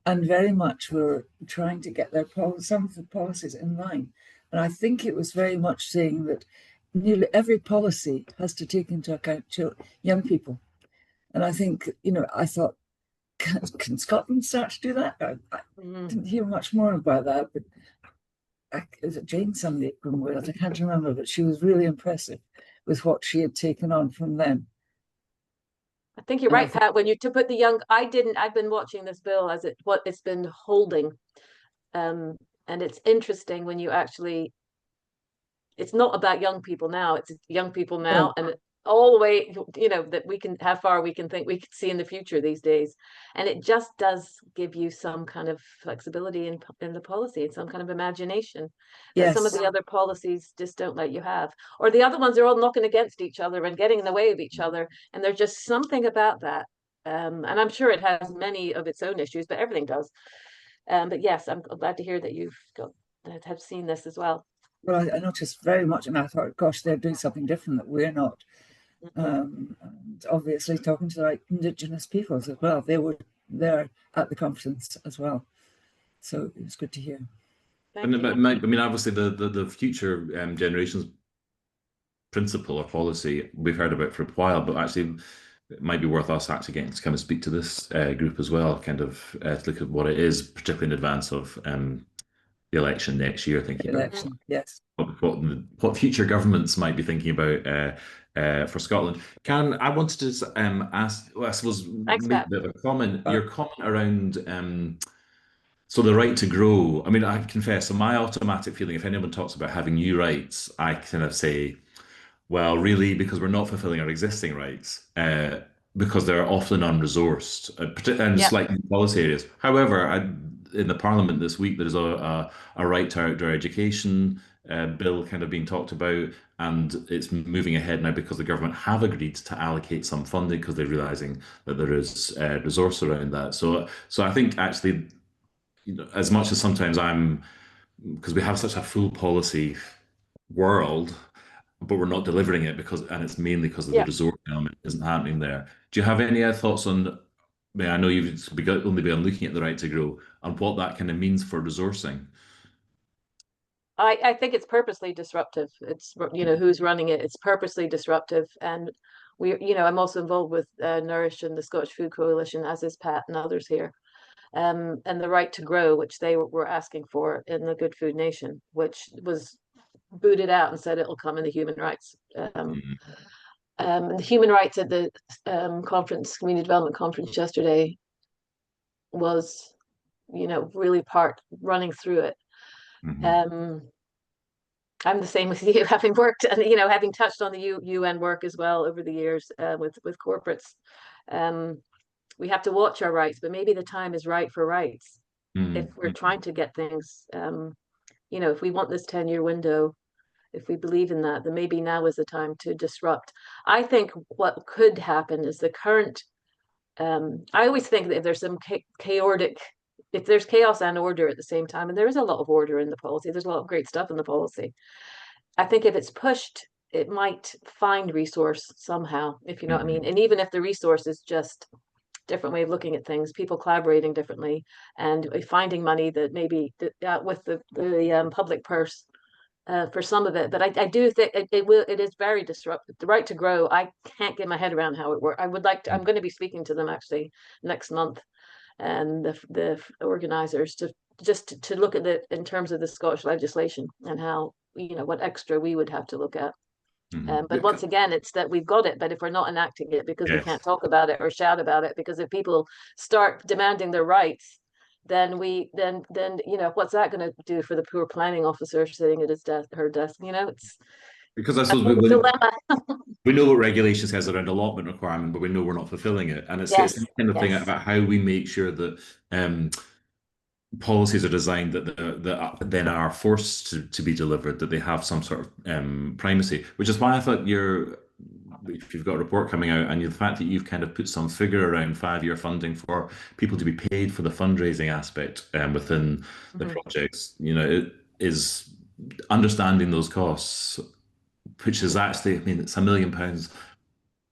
and very much were trying to get some of the policies in line. And I think it was very much saying that nearly every policy has to take into account young people. And I think, you know, I thought, can Scotland start to do that? I didn't hear much more about that, but is it Jane somebody from Wales? I can't remember, but she was really impressive with what she had taken on from them. I think you're right, Pat. When you to put the young, I've been watching this bill as it's been holding, and it's interesting when you actually, it's not about young people now. It's young people now, and all the way, you know, that we can, how far we can think we can see in the future these days, and it just does give you some kind of flexibility in the policy and some kind of imagination that some of the other policies just don't let you have, or the other ones are all knocking against each other and getting in the way of each other, and there's just something about that, and I'm sure it has many of its own issues, but everything does. But yes, I'm glad to hear that have seen this as well. Well, I noticed very much, and I thought, gosh, they're doing something different that we're not. And obviously talking to like Indigenous peoples as well. They were there at the conference as well. So it was good to hear. And I mean, obviously the future generations principle or policy we've heard about for a while, but actually it might be worth us actually getting to come and speak to this group as well, kind of to look at what it is, particularly in advance of the election next year, thinking about yes, what future governments might be thinking about for Scotland. Karen, I wanted to ask, well, I suppose, Thanks, make a bit of a comment. Your comment around so the right to grow. I mean, I confess, so my automatic feeling, if anyone talks about having new rights, I kind of say, well, really, because we're not fulfilling our existing rights, because they're often unresourced, and slightly in policy areas. However, in the Parliament this week, there's a right to outdoor education bill kind of being talked about, and it's moving ahead now because the government have agreed to allocate some funding because they're realizing that there is resource around that. So I think actually, you know, as much as sometimes because we have such a full policy world, but we're not delivering it and it's mainly because of the resource element isn't happening there. Do you have any other thoughts on? I know you've only been looking at the right to grow and what that kind of means for resourcing. I think it's purposely disruptive. It's, you know, who's running it. It's purposely disruptive, and you know, I'm also involved with Nourish and the Scottish Food Coalition, as is Pat and others here, and the right to grow, which they were asking for in the Good Food Nation, which was booted out and said it'll come in the human rights. The human rights at the community development conference yesterday was, you know, really running through it. I'm the same with you, having worked and, you know, having touched on the UN work as well over the years with corporates. We have to watch our rights, but maybe the time is right for rights. If we're trying to get things, you know, if we want this 10-year window, if we believe in that, then maybe now is the time to disrupt. I think what could happen is the current, I always think that if there's some chaotic, if there's chaos and order at the same time, and there is a lot of order in the policy, there's a lot of great stuff in the policy. I think if it's pushed it might find resource somehow, if you know what I mean. And even if the resource is just different way of looking at things, people collaborating differently, and finding money that maybe with the public purse for some of it. But I do think it is very disruptive. The Right to Grow, I can't get my head around how it works. I would like to. I'm going to be speaking to them actually next month, and the organizers to look at it in terms of the Scottish legislation and how, you know, what extra we would have to look at. But once again, it's that we've got it, but if we're not enacting it because we Yes. can't talk about it or shout about it, because if people start demanding their rights, then you know, what's that going to do for the poor planning officer sitting at her desk? You know, it's Because I a suppose dilemma. we know what regulation says around allotment requirement, but we know we're not fulfilling it. And it's Yes, the kind of thing yes. about how we make sure that policies are designed that then are forced to be delivered, that they have some sort of primacy, which is why I thought if you've got a report coming out and the fact that you've kind of put some figure around 5-year funding for people to be paid for the fundraising aspect within the projects, you know, it is understanding those costs, which is actually, I mean, it's £1 million.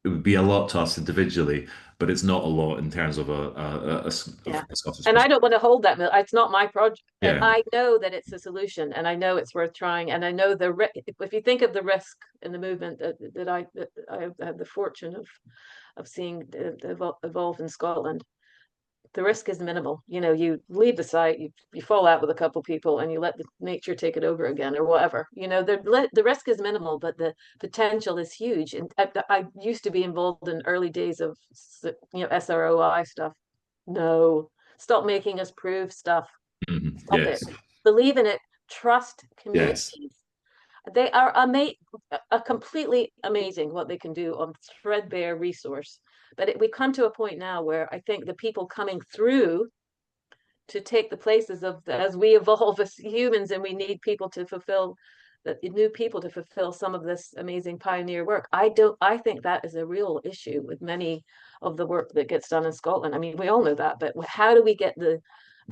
It would be a lot to us individually, but it's not a lot in terms of a Scottish. And I don't want to hold that. It's not my project. Yeah. And I know that it's a solution, and I know it's worth trying. And I know if you think of the risk in the movement that I have the fortune of seeing evolve in Scotland, the risk is minimal. You know, you leave the site, you fall out with a couple people, and you let the nature take it over again, or whatever. You know, the risk is minimal, but the potential is huge. And I used to be involved in early days of, you know, SROI stuff. No, stop making us prove stuff. Stop Yes. it. Believe in it. Trust communities. Yes. They are completely amazing what they can do on threadbare resource. But we've come to a point now where I think the people coming through to take the places of as we evolve as humans, and we need people to fulfill new people to fulfill some of this amazing pioneer work. I think that is a real issue with many of the work that gets done in Scotland. I mean, we all know that, but how do we get the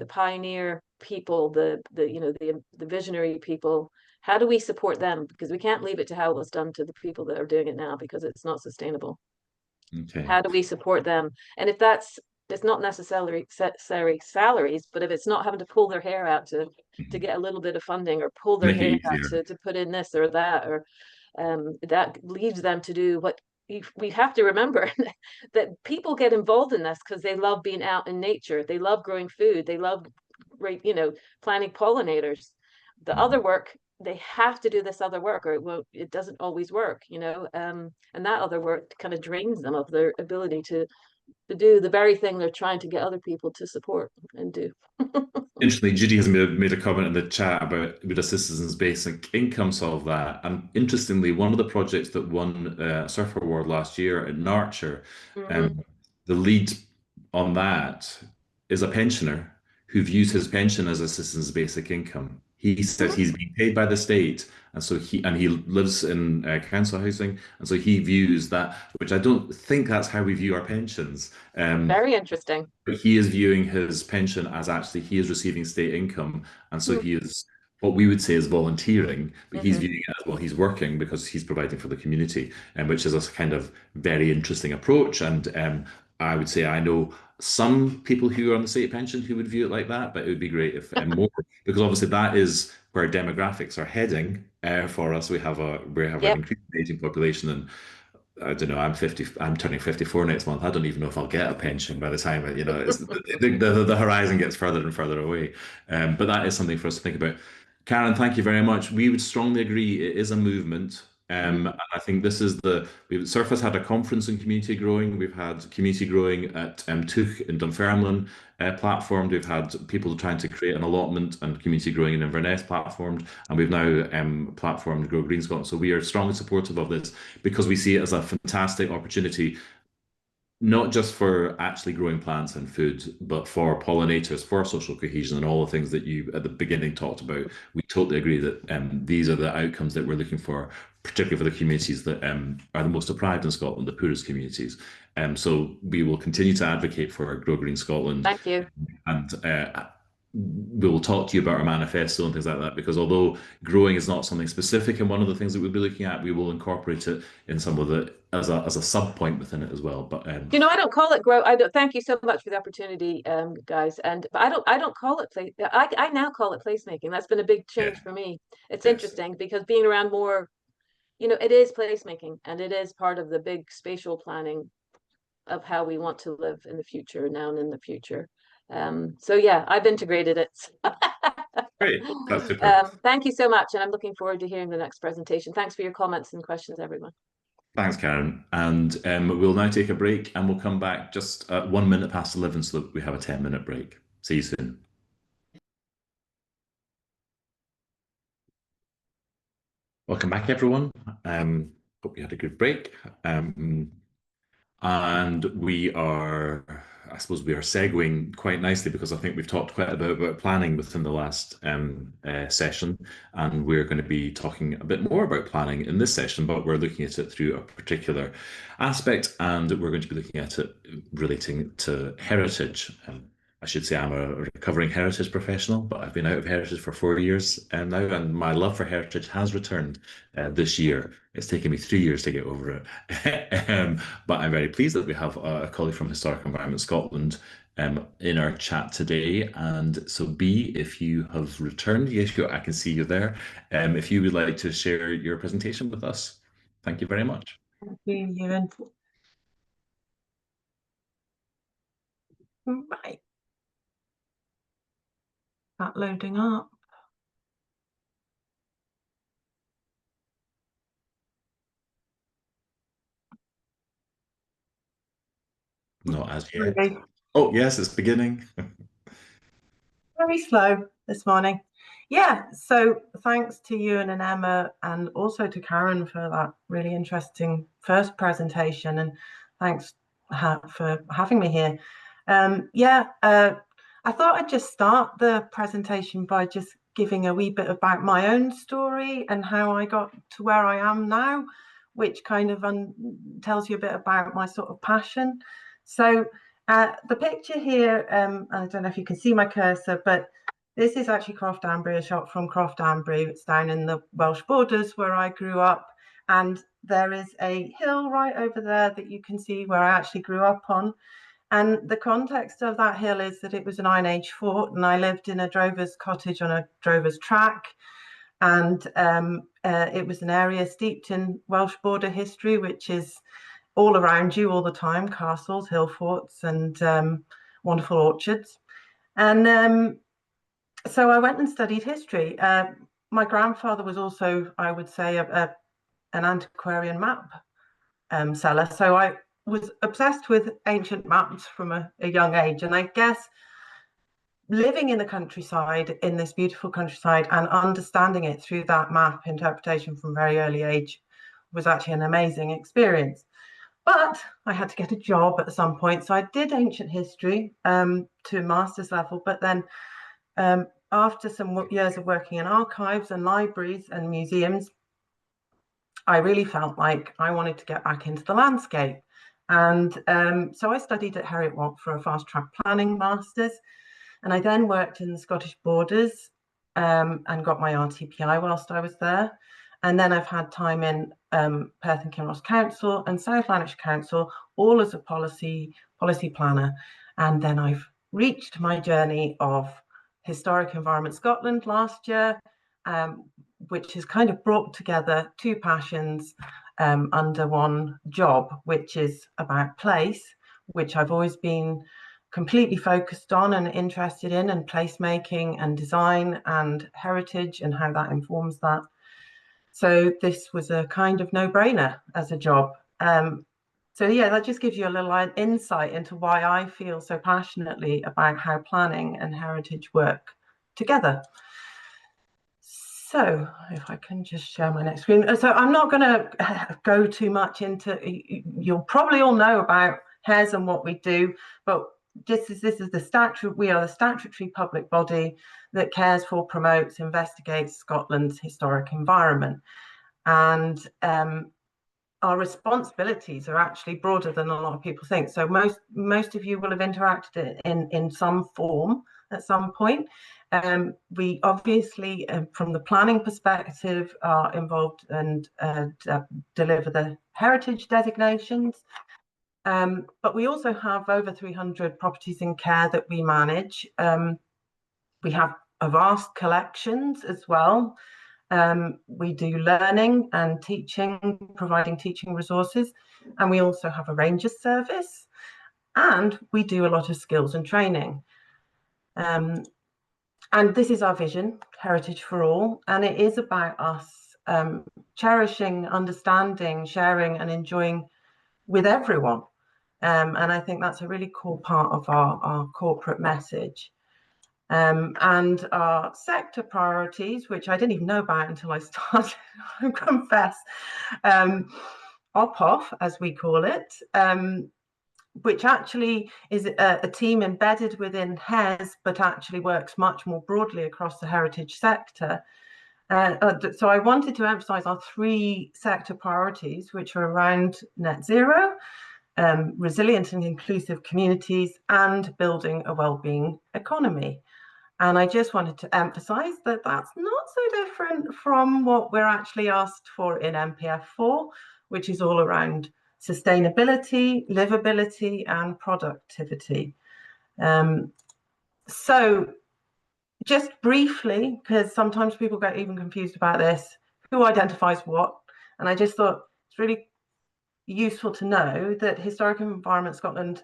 pioneer people, the you know, the visionary people? How do we support them? Because we can't leave it to how it was done to the people that are doing it now, because it's not sustainable. Okay. How do we support them? And if it's not necessarily salaries, but if it's not having to pull their hair out to get a little bit of funding, or pull their Make it hair out easier. to put in this or that, or that leaves them to do what we have to remember that people get involved in this because they love being out in nature. They love growing food. They love, you know, planting pollinators. The other work, they have to do this other work, or it doesn't always work, you know. And that other work kind of drains them of their ability to do the very thing they're trying to get other people to support and do. Interestingly, Judy has made a comment in the chat about would a citizen's basic income solve that? And interestingly, one of the projects that won a Surf Award last year at Narcher, the lead on that is a pensioner who views his pension as a citizen's basic income. He says he's being paid by the state, and so he lives in council housing, and so he views that, which I don't think that's how we view our pensions. Very interesting. But he is viewing his pension as actually he is receiving state income, and so he is what we would say is volunteering, but he's viewing it as, well, he's working because he's providing for the community, and which is a kind of very interesting approach. And I would say I know some people who are on the state pension who would view it like that, but it would be great if more, because obviously that is where demographics are heading for us. We have an increasing aging population, and I don't know, I'm turning 54 next month. I don't even know if I'll get a pension by the time, you know, the horizon gets further and further away. But that is something for us to think about. Karen, thank you very much. We would strongly agree it is a movement. And I think this is Surf has had a conference in community growing. We've had community growing at Tuch in Dunfermline platformed. We've had people trying to create an allotment and community growing in Inverness platformed, and we've now platformed Grow Green Scotland. So we are strongly supportive of this because we see it as a fantastic opportunity, not just for actually growing plants and food, but for pollinators, for social cohesion, and all the things that you at the beginning talked about. We totally agree that these are the outcomes that we're looking for, particularly for the communities that are the most deprived in Scotland, the poorest communities. So we will continue to advocate for Grow Green Scotland. Thank you. And we will talk to you about our manifesto and things like that, because although growing is not something specific and one of the things that we'll be looking at, we will incorporate it in some of the as a sub point within it as well. But You know, I don't call it grow. I don't. Thank you so much for the opportunity, guys. And but I don't call it place. I now call it placemaking. That's been a big change for me. It's Yes. interesting because being around more, you know, it is placemaking, and it is part of the big spatial planning of how we want to live in the future, now and in the future. So yeah, I've integrated it. Great, that's super. Thank you so much, and I'm looking forward to hearing the next presentation. Thanks for your comments and questions, everyone. Thanks, Karen. And we'll now take a break, and we'll come back just at 1 minute past 11 so that we have a 10-minute break. See you soon. Welcome back, everyone. Hope you had a good break. And we are, I suppose we are segueing quite nicely, because I think we've talked quite a bit about planning within the last session, and we're going to be talking a bit more about planning in this session, but we're looking at it through a particular aspect, and we're going to be looking at it relating to heritage. I should say I'm a recovering heritage professional, but I've been out of heritage for 4 years now, and my love for heritage has returned this year. It's taken me 3 years to get over it. But I'm very pleased that we have a colleague from Historic Environment Scotland in our chat today. And so B, if you have returned, yes, I can see you there. If you would like to share your presentation with us, thank you very much. Thank you, Ewan. Right. That loading up. Not as yet. Really? Oh, yes, it's beginning. Very slow this morning. Yeah, so thanks to Ewan and Emma, and also to Karen for that really interesting first presentation, and thanks for having me here. I thought I'd just start the presentation by just giving a wee bit about my own story and how I got to where I am now, which kind of tells you a bit about my sort of passion. So the picture here, I don't know if you can see my cursor, but this is actually Croft Ambury, a shot from Croft Ambury. It's down in the Welsh borders where I grew up. And there is a hill right over there that you can see where I actually grew up on. And the context of that hill is that it was an Iron Age fort, and I lived in a drover's cottage on a drover's track. And it was an area steeped in Welsh border history, which is all around you all the time: castles, hill forts, and wonderful orchards. And so I went and studied history. My grandfather was also, I would say, an antiquarian map seller. So I was obsessed with ancient maps from a young age. And I guess living in the countryside, in this beautiful countryside, and understanding it through that map interpretation from a very early age was actually an amazing experience. But I had to get a job at some point. So I did ancient history to a master's level. But then after some years of working in archives and libraries and museums, I really felt like I wanted to get back into the landscape. And so I studied at Heriot-Watt for a fast track planning master's. And I then worked in the Scottish Borders and got my RTPI whilst I was there. And then I've had time in Perth and Kinross Council and South Lanarkshire Council, all as a policy planner. And then I've reached my journey of Historic Environment Scotland last year, which has kind of brought together two passions under one job, which is about place, which I've always been completely focused on and interested in, and placemaking and design and heritage and how that informs that. So this was a kind of no-brainer as a job. So yeah, that just gives you a little insight into why I feel so passionately about how planning and heritage work together. So if I can just share my next screen. So I'm not going to go too much into, you'll probably all know about HES and what we do, but this is the statutory, we are the statutory public body that cares for, promotes, investigates Scotland's historic environment. And our responsibilities are actually broader than a lot of people think. So most of you will have interacted in some form at some point. We obviously, from the planning perspective, are involved and deliver the heritage designations. But we also have over 300 properties in care that we manage. We have a vast collections as well. We do learning and teaching, providing teaching resources, and we also have a rangers service, and we do a lot of skills and training. And this is our vision, Heritage for All, and it is about us cherishing, understanding, sharing, and enjoying with everyone. And I think that's a really cool part of our corporate message. And our sector priorities, which I didn't even know about until I started, I confess, OPOF, as we call it, which actually is a team embedded within HES, but actually works much more broadly across the heritage sector. So I wanted to emphasize our 3 sector priorities, which are around net zero, resilient and inclusive communities, and building a wellbeing economy. And I just wanted to emphasize that that's not so different from what we're actually asked for in NPF4, which is all around sustainability, livability, and productivity. So just briefly, because sometimes people get even confused about this, who identifies what? And I just thought it's really useful to know that Historic Environment Scotland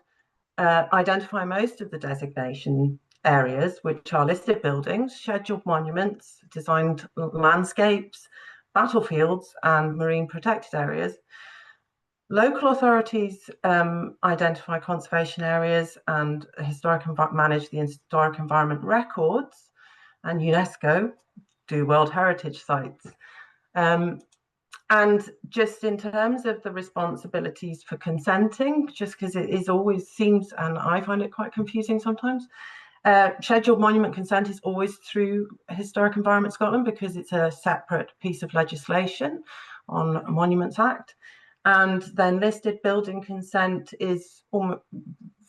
identify most of the designation areas, which are listed buildings, scheduled monuments, designed landscapes, battlefields, and marine protected areas. Local authorities identify conservation areas and manage the historic environment records, and UNESCO do World Heritage Sites. And just in terms of the responsibilities for consenting, just because it is always seems, and I find it quite confusing sometimes, scheduled monument consent is always through Historic Environment Scotland because it's a separate piece of legislation on a Monuments Act. And then listed building consent is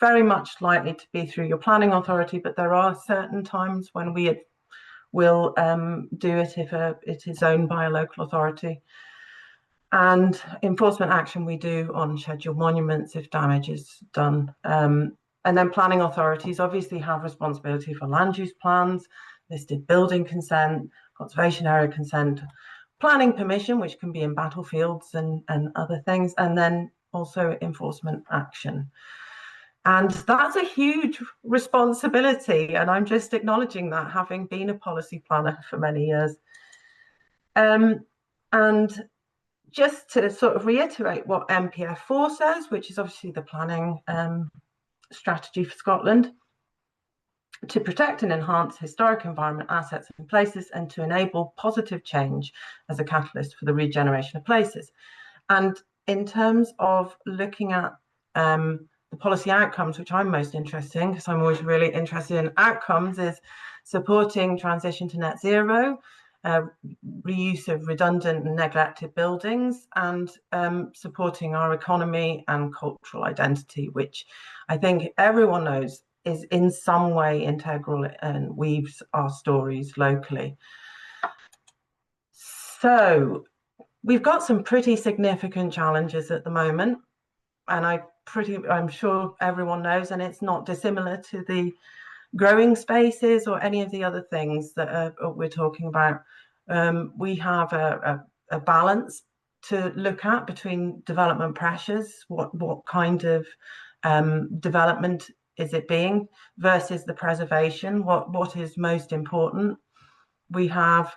very much likely to be through your planning authority, but there are certain times when we will do it if it is owned by a local authority. And enforcement action we do on scheduled monuments if damage is done. And then planning authorities obviously have responsibility for land use plans, listed building consent, conservation area consent, planning permission, which can be in battlefields and other things, and then also enforcement action. And that's a huge responsibility, and I'm just acknowledging that, having been a policy planner for many years. And just to sort of reiterate what NPF4 says, which is obviously the planning strategy for Scotland, to protect and enhance historic environment assets and places, and to enable positive change as a catalyst for the regeneration of places. And in terms of looking at the policy outcomes, which I'm most interested in, because I'm always really interested in outcomes, is supporting transition to net zero, reuse of redundant and neglected buildings, and supporting our economy and cultural identity, which I think everyone knows is in some way integral and weaves our stories locally. So we've got some pretty significant challenges at the moment, and I'm sure everyone knows, and it's not dissimilar to the growing spaces or any of the other things that we're talking about. We have a balance to look at between development pressures, what kind of development is it being, versus the preservation, what is most important. We have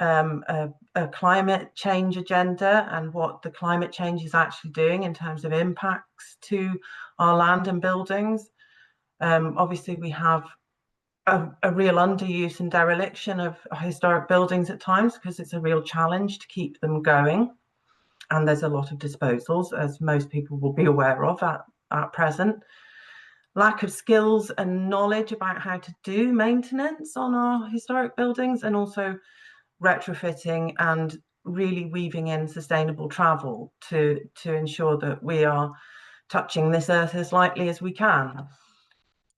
a climate change agenda and what the climate change is actually doing in terms of impacts to our land and buildings. Obviously, we have a real underuse and dereliction of historic buildings at times because it's a real challenge to keep them going. And there's a lot of disposals, as most people will be aware of at present. Lack of skills and knowledge about how to do maintenance on our historic buildings, and also retrofitting and really weaving in sustainable travel to ensure that we are touching this earth as lightly as we can.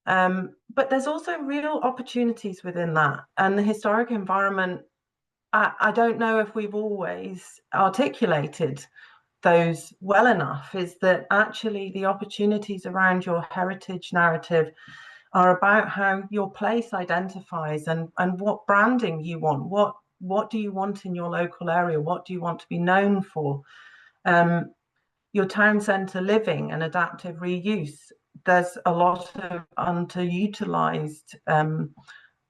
But there's also real opportunities within that. And the historic environment, I don't know if we've always articulated those well enough, is that actually the opportunities around your heritage narrative are about how your place identifies and what branding you want. What do you want in your local area? What do you want to be known for? Your town centre living and adaptive reuse. There's a lot of underutilized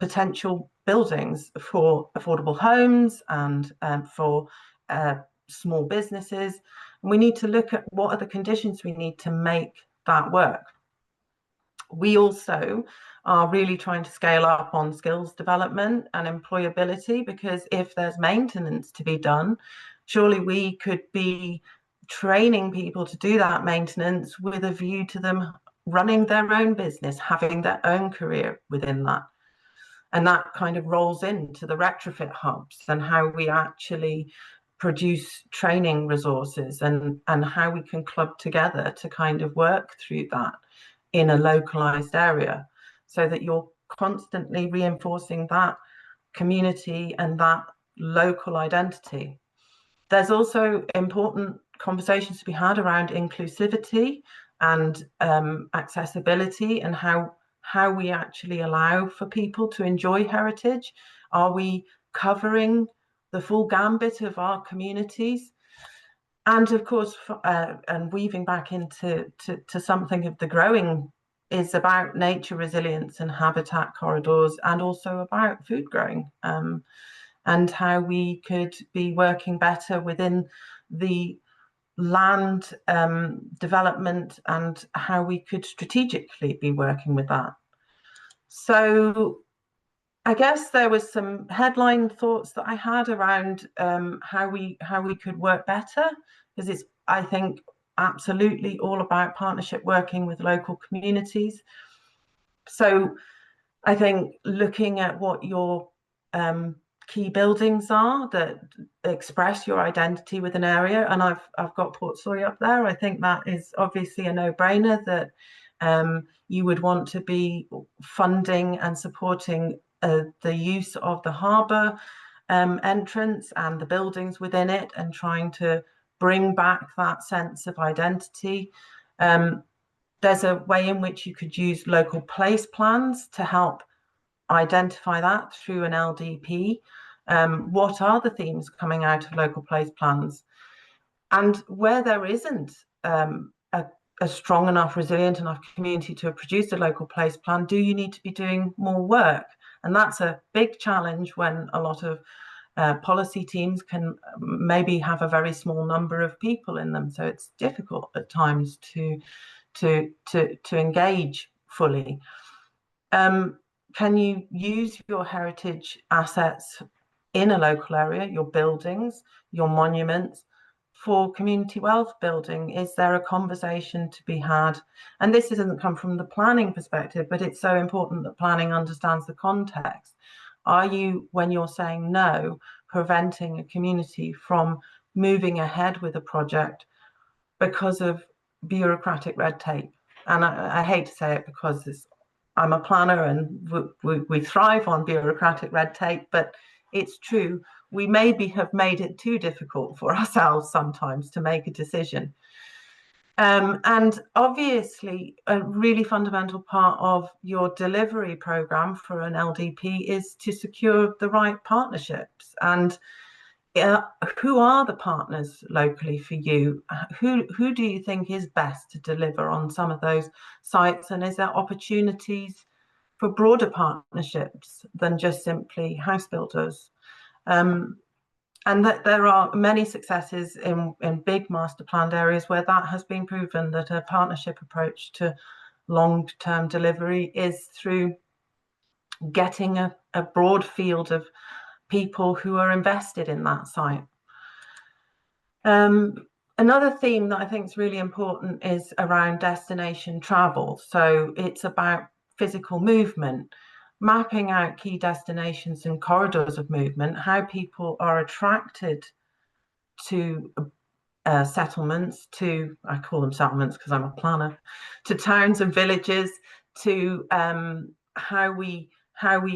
potential buildings for affordable homes and for small businesses. And we need to look at what are the conditions we need to make that work. We also are really trying to scale up on skills development and employability, because if there's maintenance to be done, surely we could be training people to do that maintenance with a view to them running their own business, having their own career within that. And that kind of rolls into the retrofit hubs and how we actually produce training resources and how we can club together to kind of work through that in a localized area, so that you're constantly reinforcing that community and that local identity. There's also important conversations to be had around inclusivity and accessibility, and how we actually allow for people to enjoy heritage. Are we covering the full gambit of our communities? And of course, and weaving back into something of the growing is about nature resilience and habitat corridors, and also about food growing, and how we could be working better within the land development, and how we could strategically be working with that. So I guess there was some headline thoughts that I had around how we could work better, because it's, I think, absolutely all about partnership, working with local communities. So I think looking at what your key buildings are that express your identity with an area, and I've got Portsoy up there. I think that is obviously a no-brainer, that you would want to be funding and supporting the use of the harbour entrance and the buildings within it, and trying to bring back that sense of identity. There's a way in which you could use local place plans to help identify that through an LDP. What are the themes coming out of local place plans? And where there isn't a strong enough, resilient enough community to produce a local place plan, do you need to be doing more work? And that's a big challenge when a lot of policy teams can maybe have a very small number of people in them. So it's difficult at times to engage fully. Can you use your heritage assets in a local area, your buildings, your monuments, for community wealth building? Is there a conversation to be had? And this doesn't come from the planning perspective, but it's so important that planning understands the context. Are you, when you're saying no, preventing a community from moving ahead with a project because of bureaucratic red tape? And I hate to say it, because I'm a planner and we thrive on bureaucratic red tape, but it's true. We maybe have made it too difficult for ourselves sometimes to make a decision. And obviously, a really fundamental part of your delivery program for an LDP is to secure the right partnerships. And who are the partners locally for you? Who do you think is best to deliver on some of those sites? And is there opportunities for broader partnerships than just simply house builders? And that there are many successes in big master planned areas where that has been proven, that a partnership approach to long-term delivery is through getting a broad field of people who are invested in that site. Another theme that I think is really important is around destination travel. So it's about physical movement, mapping out key destinations and corridors of movement, how people are attracted to settlements, I call them settlements because I'm a planner, to towns and villages, to how we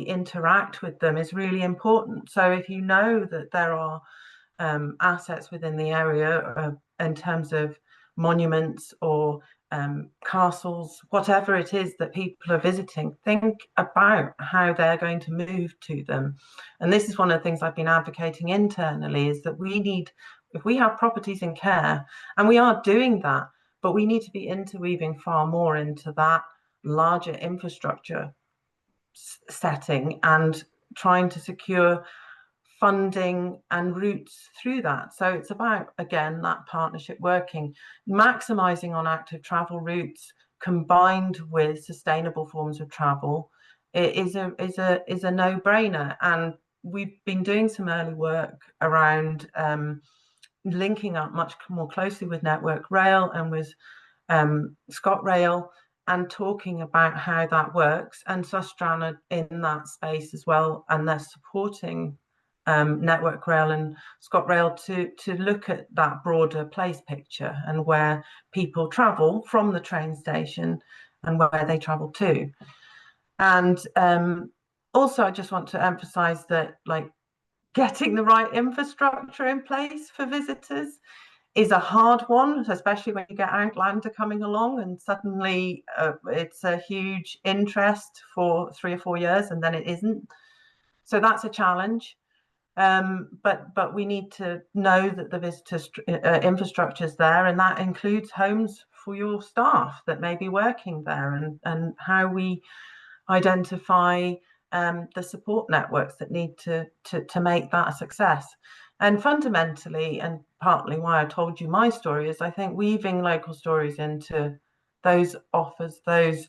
interact with them is really important. So if you know that there are assets within the area in terms of monuments or castles, whatever it is that people are visiting, think about how they're going to move to them. And this is one of the things I've been advocating internally, is that we need, if we have properties in care, and we are doing that, but we need to be interweaving far more into that larger infrastructure setting and trying to secure funding and routes through that. So it's about, again, that partnership working, maximizing on active travel routes combined with sustainable forms of travel. It is a no-brainer. And we've been doing some early work around linking up much more closely with Network Rail and with ScotRail, and talking about how that works. And Sustran are in that space as well, and they're supporting Network Rail and ScotRail to look at that broader place picture and where people travel from the train station and where they travel to. And also, I just want to emphasize that, like, getting the right infrastructure in place for visitors is a hard one, especially when you get Outlander coming along and suddenly it's a huge interest for 3 or 4 years and then it isn't. So that's a challenge. But we need to know that the visitor infrastructure is there, and that includes homes for your staff that may be working there, and how we identify the support networks that need to make that a success. And fundamentally, and partly why I told you my story, is I think weaving local stories into those offers, those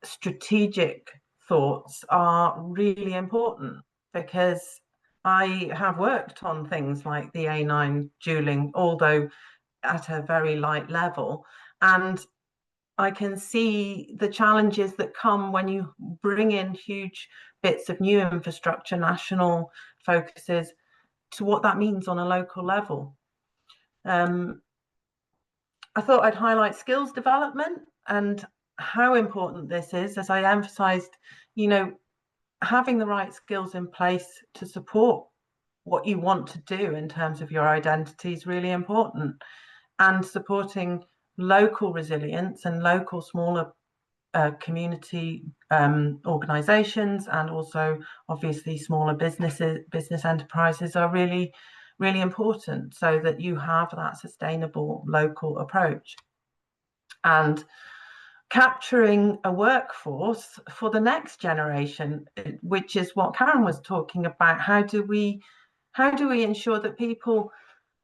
strategic thoughts, are really important, because I have worked on things like the A9 dualling, although at a very light level, and I can see the challenges that come when you bring in huge bits of new infrastructure, national focuses, to what that means on a local level. I thought I'd highlight skills development and how important this is, as I emphasised, you know, having the right skills in place to support what you want to do in terms of your identity is really important, and supporting local resilience and local smaller community organizations, and also obviously smaller business enterprises, are really, really important, so that you have that sustainable local approach. And capturing a workforce for the next generation, which is what Karen was talking about. How do we ensure that people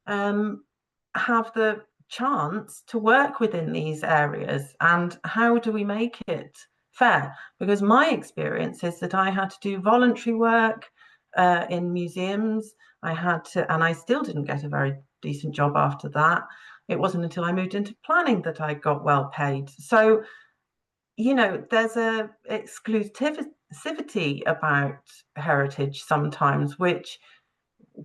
have the chance to work within these areas, and how do we make it fair? Because my experience is that I had to do voluntary work in museums. I had to, and I still didn't get a very decent job after that. It wasn't until I moved into planning that I got well paid. So, you know, there's a exclusivity about heritage sometimes, which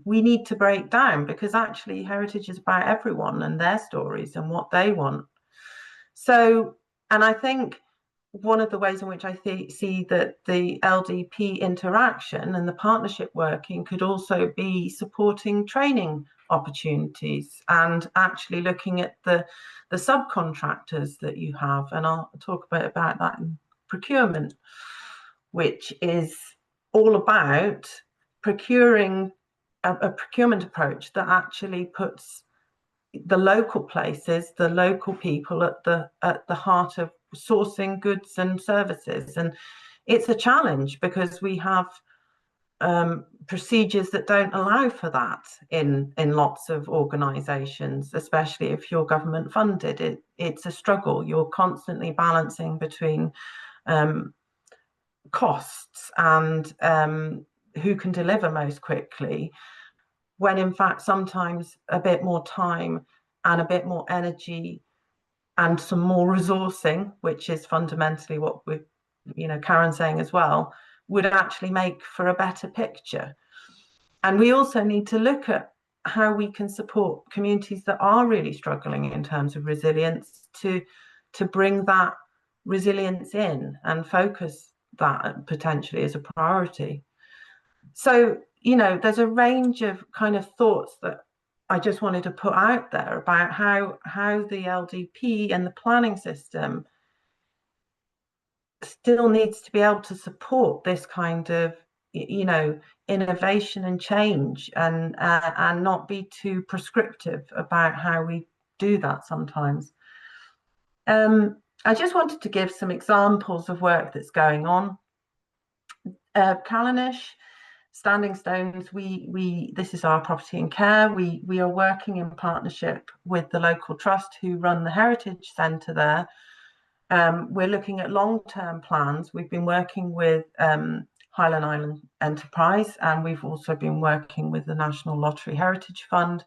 we need to break down, because actually heritage is about everyone and their stories and what they want. So, and I think one of the ways in which I see that the LDP interaction and the partnership working could also be supporting training opportunities, and actually looking at the subcontractors that you have. And I'll talk a bit about that in procurement, which is all about procuring a procurement approach that actually puts the local places, the local people at the heart of sourcing goods and services. And it's a challenge, because we have procedures that don't allow for that in lots of organizations, especially if you're government funded. It's a struggle. You're constantly balancing between costs and who can deliver most quickly, when in fact sometimes a bit more time and a bit more energy and some more resourcing, which is fundamentally what we're, you know, Karen's saying as well, would actually make for a better picture. And we also need to look at how we can support communities that are really struggling in terms of resilience, to bring that resilience in and focus that potentially as a priority. So, you know, there's a range of kind of thoughts that I just wanted to put out there about how the LDP and the planning system still needs to be able to support this kind of, you know, innovation and change, and not be too prescriptive about how we do that sometimes. I just wanted to give some examples of work that's going on. Callanish, Standing Stones, this is our property and care. We are working in partnership with the local trust who run the Heritage Centre there. We're looking at long-term plans. We've been working with Highland Island Enterprise, and we've also been working with the National Lottery Heritage Fund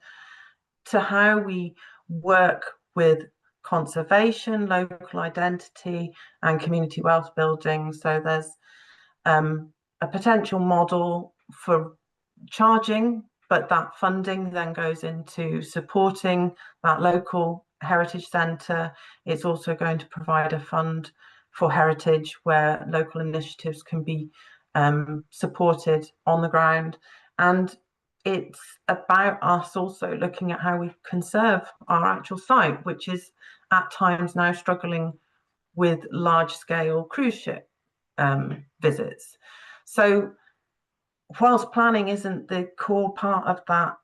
to how we work with conservation, local identity, and community wealth building. So there's a potential model for charging, but that funding then goes into supporting that local heritage centre. It's also going to provide a fund for heritage where local initiatives can be supported on the ground. And it's about us also looking at how we conserve our actual site, which is at times now struggling with large-scale cruise ship visits. So whilst planning isn't the core part of that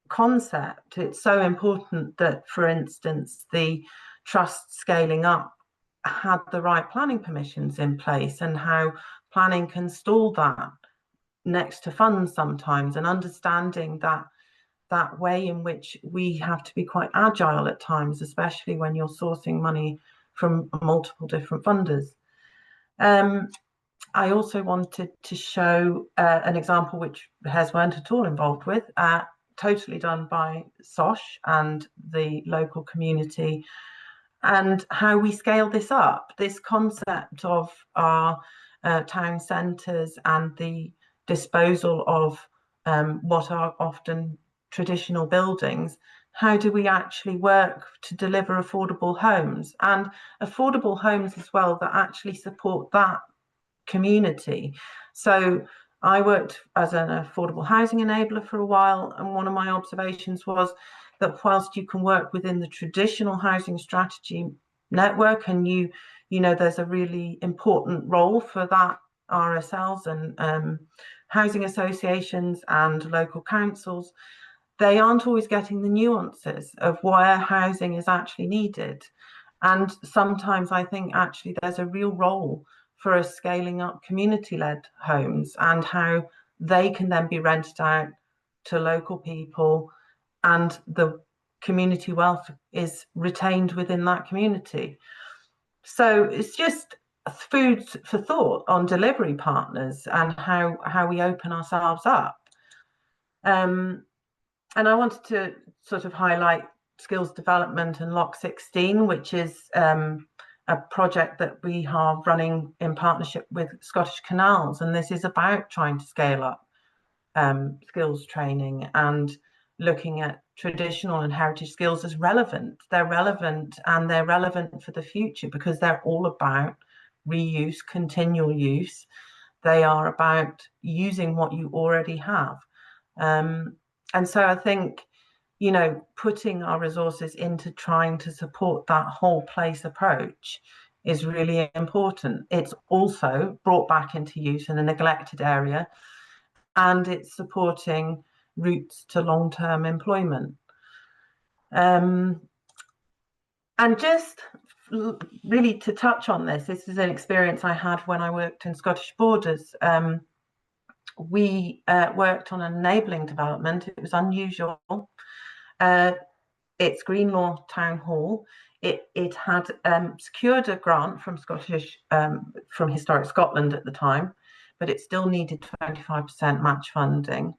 concept, it's so important that, for instance, the trust scaling up had the right planning permissions in place, and how planning can stall that next to funds sometimes, and understanding that way in which we have to be quite agile at times, especially when you're sourcing money from multiple different funders. I also wanted to show an example which Hes weren't at all involved with, totally done by SOSH and the local community, and how we scale this up. This concept of our town centres and the disposal of what are often traditional buildings. How do we actually work to deliver affordable homes, and affordable homes as well that actually support that community? So I worked as an affordable housing enabler for a while, and one of my observations was that whilst you can work within the traditional housing strategy network, and you know there's a really important role for that RSLs and housing associations and local councils, they aren't always getting the nuances of where housing is actually needed. And sometimes I think actually there's a real role for us scaling up community-led homes, and how they can then be rented out to local people, and the community wealth is retained within that community. So it's just food for thought on delivery partners and how we open ourselves up. And I wanted to sort of highlight skills development and Lock 16, which is a project that we are running in partnership with Scottish Canals. And this is about trying to scale up skills training and looking at traditional and heritage skills as relevant. They're relevant, and they're relevant for the future because they're all about reuse, continual use. They are about using what you already have. And so I think, you know, putting our resources into trying to support that whole place approach is really important. It's also brought back into use in a neglected area, and it's supporting routes to long-term employment. And just really to touch on this is an experience I had when I worked in Scottish Borders. We worked on an enabling development. It was unusual. It's Greenlaw Town Hall. It had secured a grant from from Historic Scotland at the time, but it still needed 25% match funding.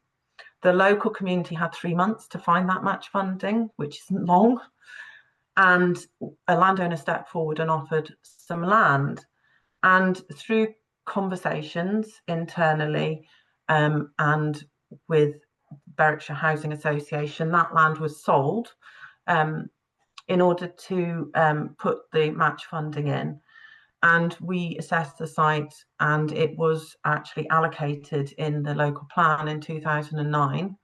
The local community had 3 months to find that match funding, which isn't long. And a landowner stepped forward and offered some land. And through conversations internally and with Berwickshire Housing Association, that land was sold in order to put the match funding in. And we assessed the site, and it was actually allocated in the local plan in 2009.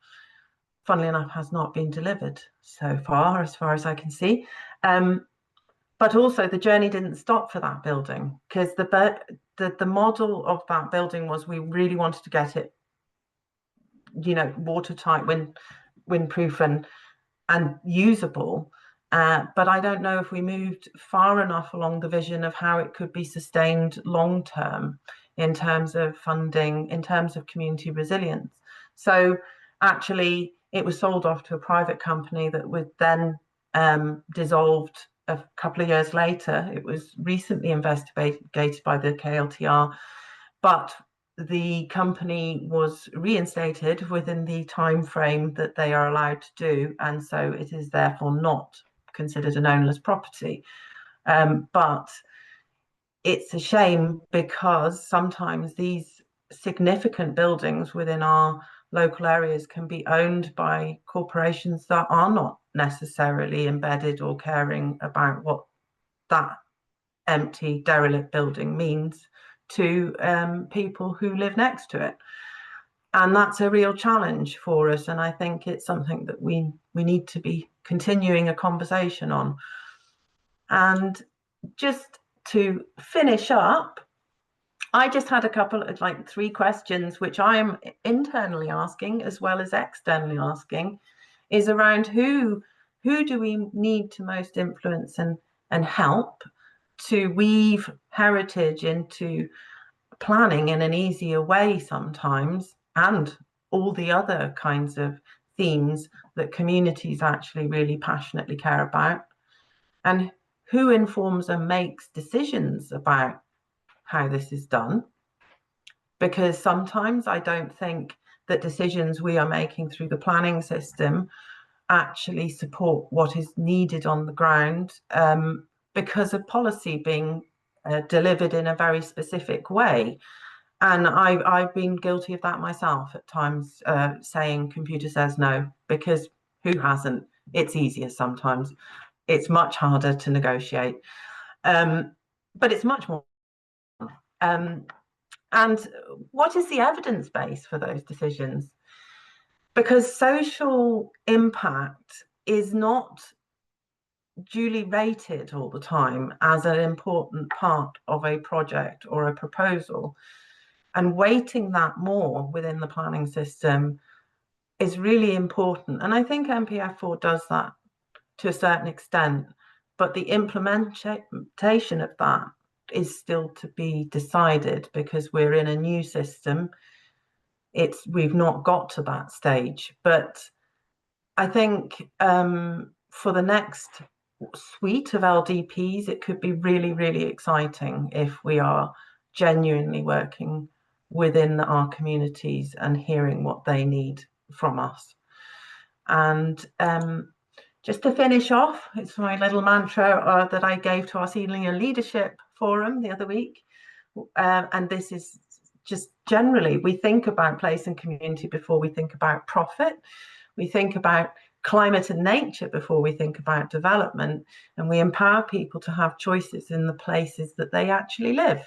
Funnily enough, has not been delivered so far as I can see. But also the journey didn't stop for that building, because the model of that building was we really wanted to get it, watertight, windproof and usable. But I don't know if we moved far enough along the vision of how it could be sustained long term in terms of funding, in terms of community resilience. So actually, it was sold off to a private company that was then dissolved a couple of years later. It was recently investigated by the KLTR, but the company was reinstated within the time frame that they are allowed to do, and so it is therefore not considered an ownerless property. But it's a shame, because sometimes these significant buildings within our local areas can be owned by corporations that are not necessarily embedded or caring about what that empty, derelict building means to people who live next to it. And that's a real challenge for us. And I think it's something that we need to be continuing a conversation on. And just to finish up, I just had a couple of 3 questions, which I am internally asking as well as externally asking, is around who do we need to most influence and help to weave heritage into planning in an easier way sometimes, and all the other kinds of themes that communities actually really passionately care about, and who informs and makes decisions about how this is done. Because sometimes I don't think that decisions we are making through the planning system actually support what is needed on the ground, because of policy being delivered in a very specific way. And I've been guilty of that myself at times, saying computer says no, because who hasn't? It's easier sometimes. It's much harder to negotiate, but it's much more. And what is the evidence base for those decisions? Because social impact is not duly rated all the time as an important part of a project or a proposal. And weighting that more within the planning system is really important. And I think NPF4 does that to a certain extent, but the implementation of that is still to be decided, because we're in a new system. We've not got to that stage. But I think for the next suite of LDPs, it could be really, really exciting if we are genuinely working within our communities and hearing what they need from us. And just to finish off, it's my little mantra that I gave to our Senior Leadership Forum the other week. And this is just generally, we think about place and community before we think about profit. We think about climate and nature before we think about development. And we empower people to have choices in the places that they actually live.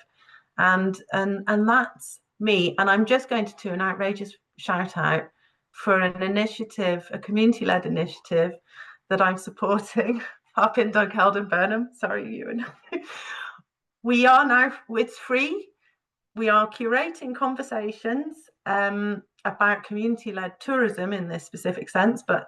And that's me. And I'm just going to do an outrageous shout out for an initiative, a community-led initiative that I'm supporting up in Dunkeld and Burnham. Sorry, Ewan. We are now, it's free. We are curating conversations about community-led tourism in this specific sense, but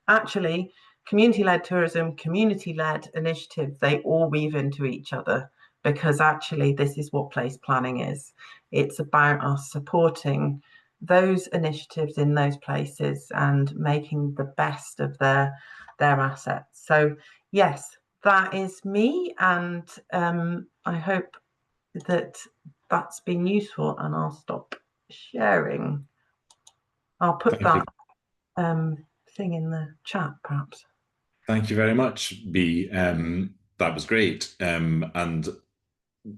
actually community-led tourism, community-led initiatives, they all weave into each other, because actually this is what place planning is. It's about us supporting those initiatives in those places and making the best of their assets. So yes, that is me, and I hope that that's been useful, and I'll stop sharing. I'll put that thing in the chat, perhaps. Thank you very much, Bea. That was great. And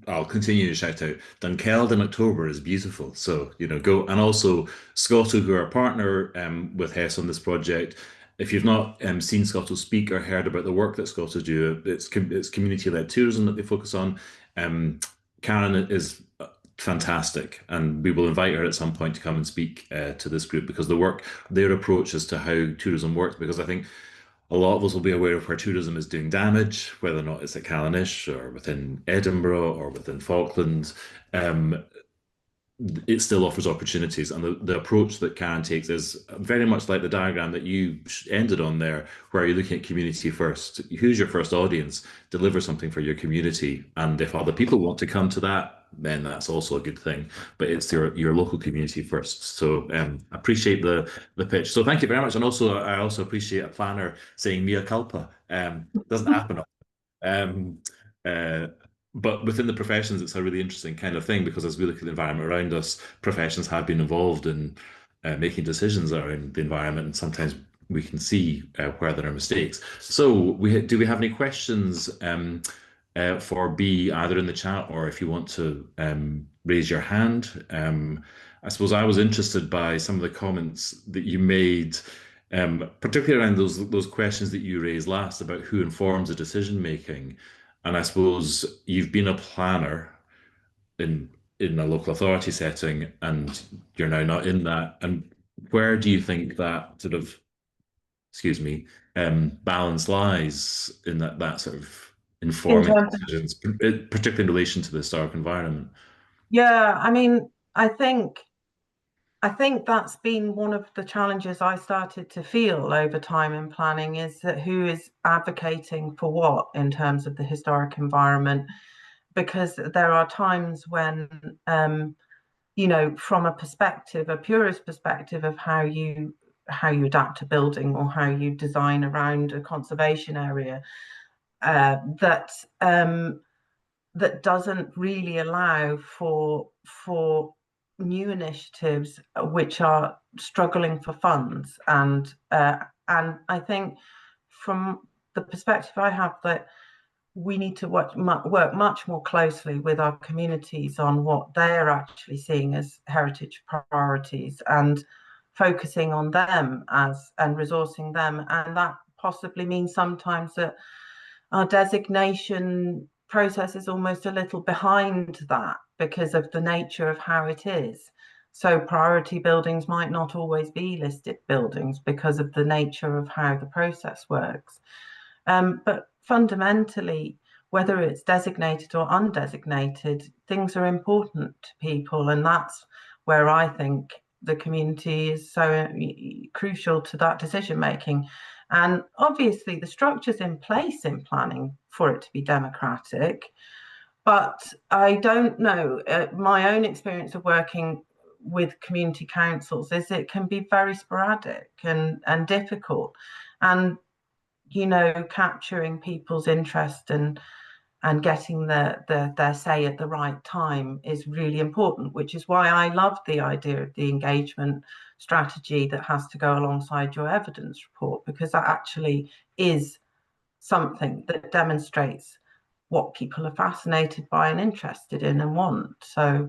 I'll continue to shout out. Dunkeld in October is beautiful. So, go. And also Scotto, who are a partner with Hess on this project. If you've not seen Scotto speak or heard about the work that Scotto do, it's community-led tourism that they focus on. Karen is fantastic, and we will invite her at some point to come and speak to this group, because their approach as to how tourism works, because I think a lot of us will be aware of where tourism is doing damage, whether or not it's at Callanish or within Edinburgh or within Falklands. It still offers opportunities, and the approach that Karen takes is very much like the diagram that you ended on there, where you're looking at community first. Who's your first audience? Deliver something for your community, and if other people want to come to that, then that's also a good thing. But it's your local community first. So appreciate the pitch. So thank you very much, and also I also appreciate a planner saying mea culpa. Doesn't happen often. But within the professions, it's a really interesting kind of thing, because as we look at the environment around us, professions have been involved in making decisions around the environment, and sometimes we can see where there are mistakes. So do we have any questions for B, either in the chat or if you want to raise your hand? I suppose I was interested by some of the comments that you made, particularly around those questions that you raised last about who informs the decision making. And I suppose you've been a planner in a local authority setting, and you're now not in that. And where do you think that sort of, excuse me, balance lies in that sort of informing decisions, particularly in relation to the historic environment? Yeah, I mean, I think that's been one of the challenges I started to feel over time in planning, is that who is advocating for what in terms of the historic environment, because there are times when, you know, from a purist perspective of how you adapt a building or how you design around a conservation area, that doesn't really allow for new initiatives which are struggling for funds. And I think from the perspective I have, that we need to work much more closely with our communities on what they're actually seeing as heritage priorities, and focusing on them and resourcing them. And that possibly means sometimes that our designation process is almost a little behind that because of the nature of how it is. So priority buildings might not always be listed buildings because of the nature of how the process works. But fundamentally, whether it's designated or undesignated, things are important to people. And that's where I think the community is so crucial to that decision making. And obviously the structure's in place in planning for it to be democratic. But I don't know, my own experience of working with community councils is it can be very sporadic and difficult. And, you know, capturing people's interest and getting their say at the right time is really important, which is why I love the idea of the engagement strategy that has to go alongside your evidence report, because that actually is something that demonstrates what people are fascinated by and interested in and want. So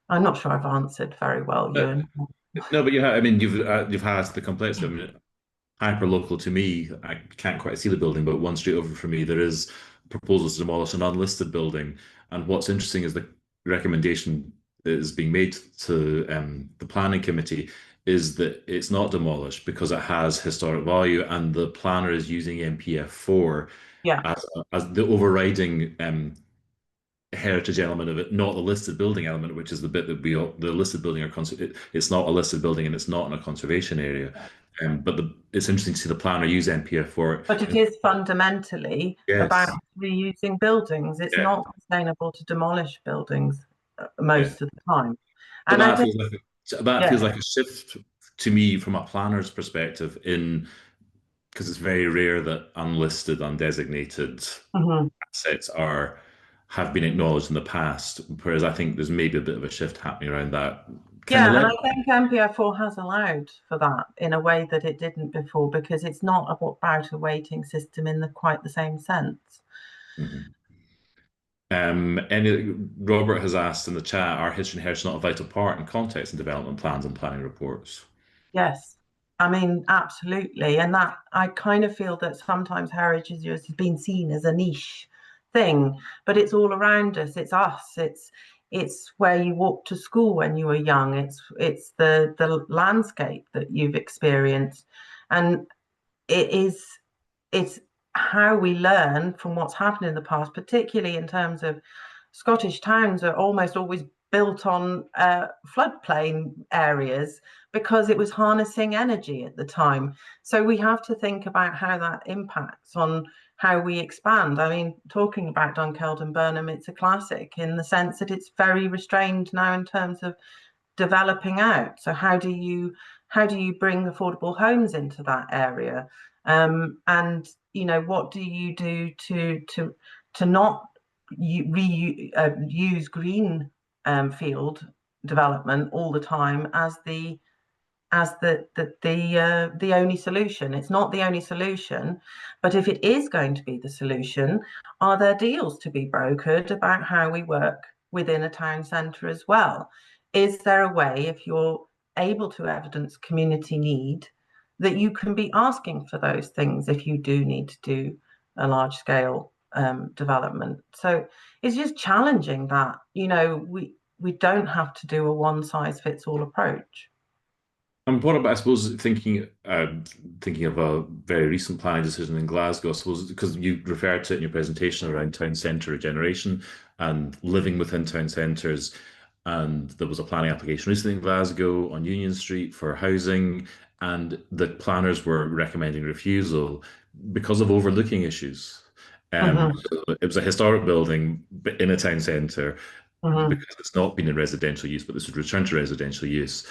I'm not sure I've answered very well, Ewan. No, but you have, I mean, you've highlighted the complexity. I mean, hyper local to me, I can't quite see the building, but one street over from me, there is proposals to demolish an unlisted building. And what's interesting is the recommendation that is being made to the planning committee is that it's not demolished because it has historic value, and the planner is using NPF4 as the overriding heritage element of it, not the listed building element, which is the bit that the listed building it's not a listed building and it's not in a conservation area. But it's interesting to see the planner use NPF4. But it is fundamentally about reusing buildings. It's not sustainable to demolish buildings most of the time. And that feels like a shift to me from a planner's perspective, because it's very rare that unlisted, undesignated assets have been acknowledged in the past, whereas I think there's maybe a bit of a shift happening around that. And I think NPF4 has allowed for that in a way that it didn't before, because it's not about a weighting system in quite the same sense. Robert has asked in the chat, are history and heritage not a vital part in context and development plans and planning reports? Yes, I mean, absolutely. And that I kind of feel that sometimes heritage has been seen as a niche thing, but it's all around us. It's us. It's where you walked to school when you were young. It's the landscape that you've experienced, and it's how we learn from what's happened in the past, particularly in terms of Scottish towns are almost always built on floodplain areas because it was harnessing energy at the time. So we have to think about how that impacts on how we expand. I mean, talking about Dunkeld and Burnham, it's a classic in the sense that it's very restrained now in terms of developing out. So how do you bring affordable homes into that area? And you know, what do you do to not use green field development all the time as the only solution? It's not the only solution, but if it is going to be the solution, are there deals to be brokered about how we work within a town centre as well? Is there a way, if you're able to evidence community need, that you can be asking for those things if you do need to do a large scale development? So it's just challenging that, you know, we don't have to do a one size fits all approach. And what about, I suppose, thinking of a very recent planning decision in Glasgow, I suppose, because you referred to it in your presentation around town centre regeneration and living within town centres. And there was a planning application recently in Glasgow on Union Street for housing, and the planners were recommending refusal because of overlooking issues. It was a historic building but in a town centre because it's not been in residential use, but this would return to residential use.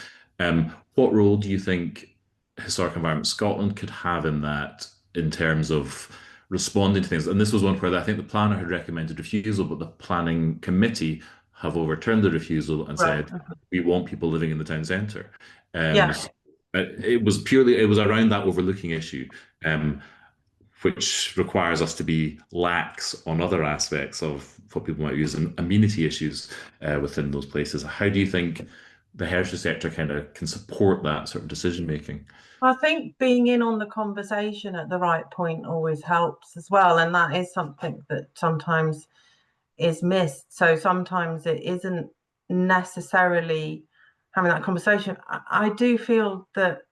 What role do you think Historic Environment Scotland could have in that, in terms of responding to things? And this was one where I think the planner had recommended refusal, but the planning committee have overturned the refusal and said, we want people living in the town centre. It was around that overlooking issue, which requires us to be lax on other aspects of what people might use as amenity issues within those places. How do you think the heritage sector kind of can support that sort of decision making? I think being in on the conversation at the right point always helps as well, and that is something that sometimes is missed. So sometimes it isn't necessarily having that conversation. I do feel that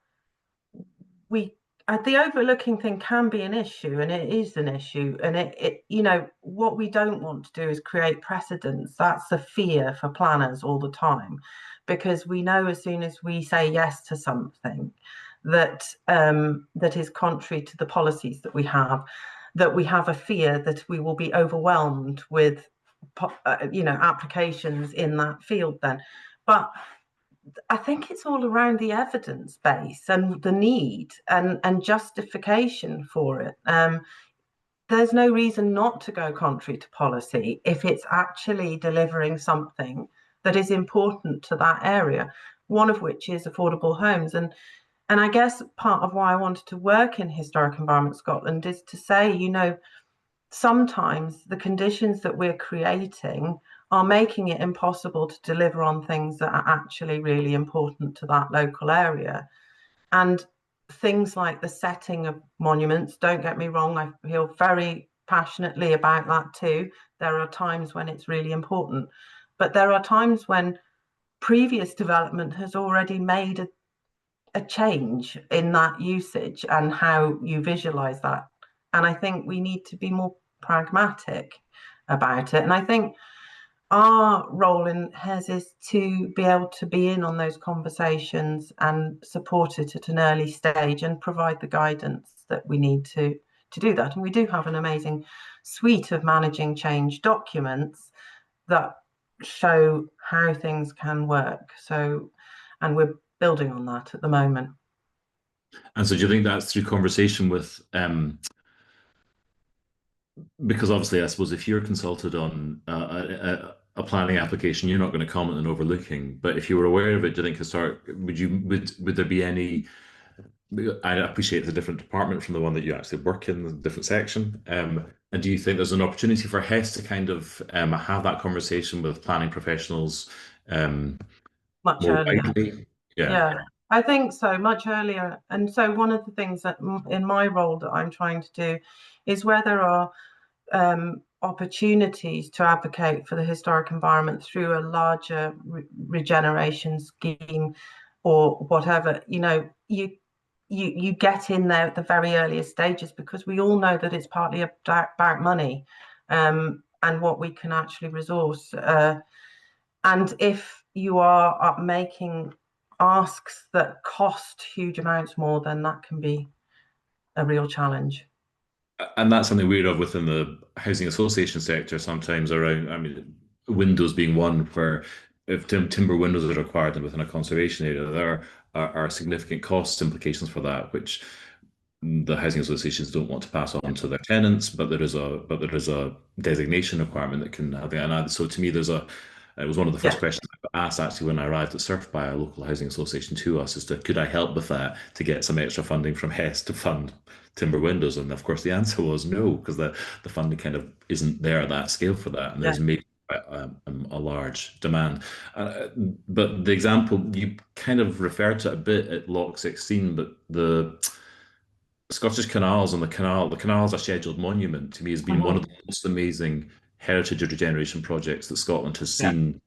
the overlooking thing can be an issue, and it is an issue, and it you know, what we don't want to do is create precedents. That's a fear for planners all the time, because we know as soon as we say yes to something that that is contrary to the policies that we have a fear that we will be overwhelmed with you know, applications in that field then. But I think it's all around the evidence base and the need and justification for it. There's no reason not to go contrary to policy if it's actually delivering something that is important to that area, one of which is affordable homes. And I guess part of why I wanted to work in Historic Environment Scotland is to say, you know, sometimes the conditions that we're creating are making it impossible to deliver on things that are actually really important to that local area. And things like the setting of monuments, don't get me wrong, I feel very passionately about that too. There are times when it's really important, but there are times when previous development has already made a change in that usage and how you visualize that. And I think we need to be more pragmatic about it. And I think our role in HES is to be able to be in on those conversations and support it at an early stage and provide the guidance that we need to do that. And we do have an amazing suite of managing change documents that show how things can work. So, and we're building on that at the moment. And so do you think that's through conversation with, because obviously I suppose if you're consulted on a planning application, you're not going to comment on overlooking, but if you were aware of it, do you think would there be any, I appreciate it's a different department from the one that you actually work in, the different section, and do you think there's an opportunity for HES to kind of have that conversation with planning professionals much more earlier? widely? Yeah, I think so, much earlier. And so one of the things that in my role that I'm trying to do is where there are opportunities to advocate for the historic environment through a larger regeneration scheme or whatever, you get in there at the very earliest stages, because we all know that it's partly about money, and what we can actually resource. And if you are making asks that cost huge amounts more, then that can be a real challenge. And that's something we're of within the housing association sector sometimes around, I mean, windows being one, where if timber windows are required and within a conservation area, there are significant cost implications for that, which the housing associations don't want to pass on to their tenants, but there is a designation requirement that can have it. And so to me, it was one of the first questions I asked actually when I arrived at Surf by a local housing association to us, as to could I help with that to get some extra funding from HES to fund timber windows? And of course the answer was no, because the funding kind of isn't there at that scale for that, and there's maybe a large demand. But the example you kind of referred to a bit at Loch 16, but the Scottish Canals and the canal as a scheduled monument, to me, has been one of the most amazing heritage regeneration projects that Scotland has seen.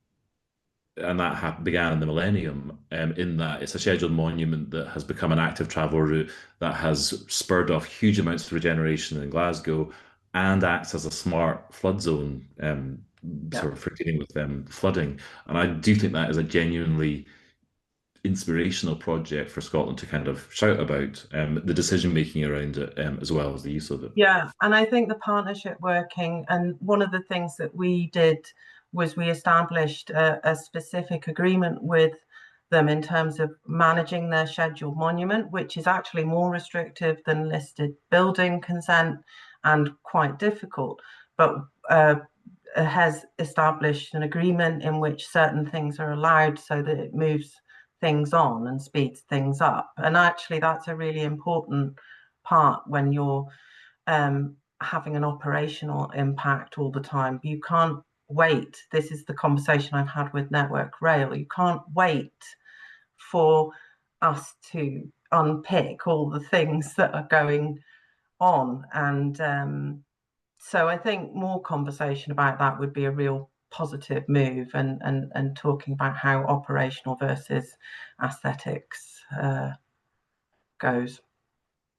And that began in the millennium, in that it's a scheduled monument that has become an active travel route that has spurred off huge amounts of regeneration in Glasgow and acts as a smart flood zone, sort of for dealing with flooding. And I do think that is a genuinely inspirational project for Scotland to kind of shout about, the decision making around it, as well as the use of it. Yeah, and I think the partnership working, and one of the things that we did was we established a specific agreement with them in terms of managing their scheduled monument, which is actually more restrictive than listed building consent and quite difficult, but has established an agreement in which certain things are allowed so that it moves things on and speeds things up. And actually that's a really important part when you're having an operational impact all the time. You can't wait. This is the conversation I've had with Network Rail. You can't wait for us to unpick all the things that are going on. And so I think more conversation about that would be a real positive move, and talking about how operational versus aesthetics goes.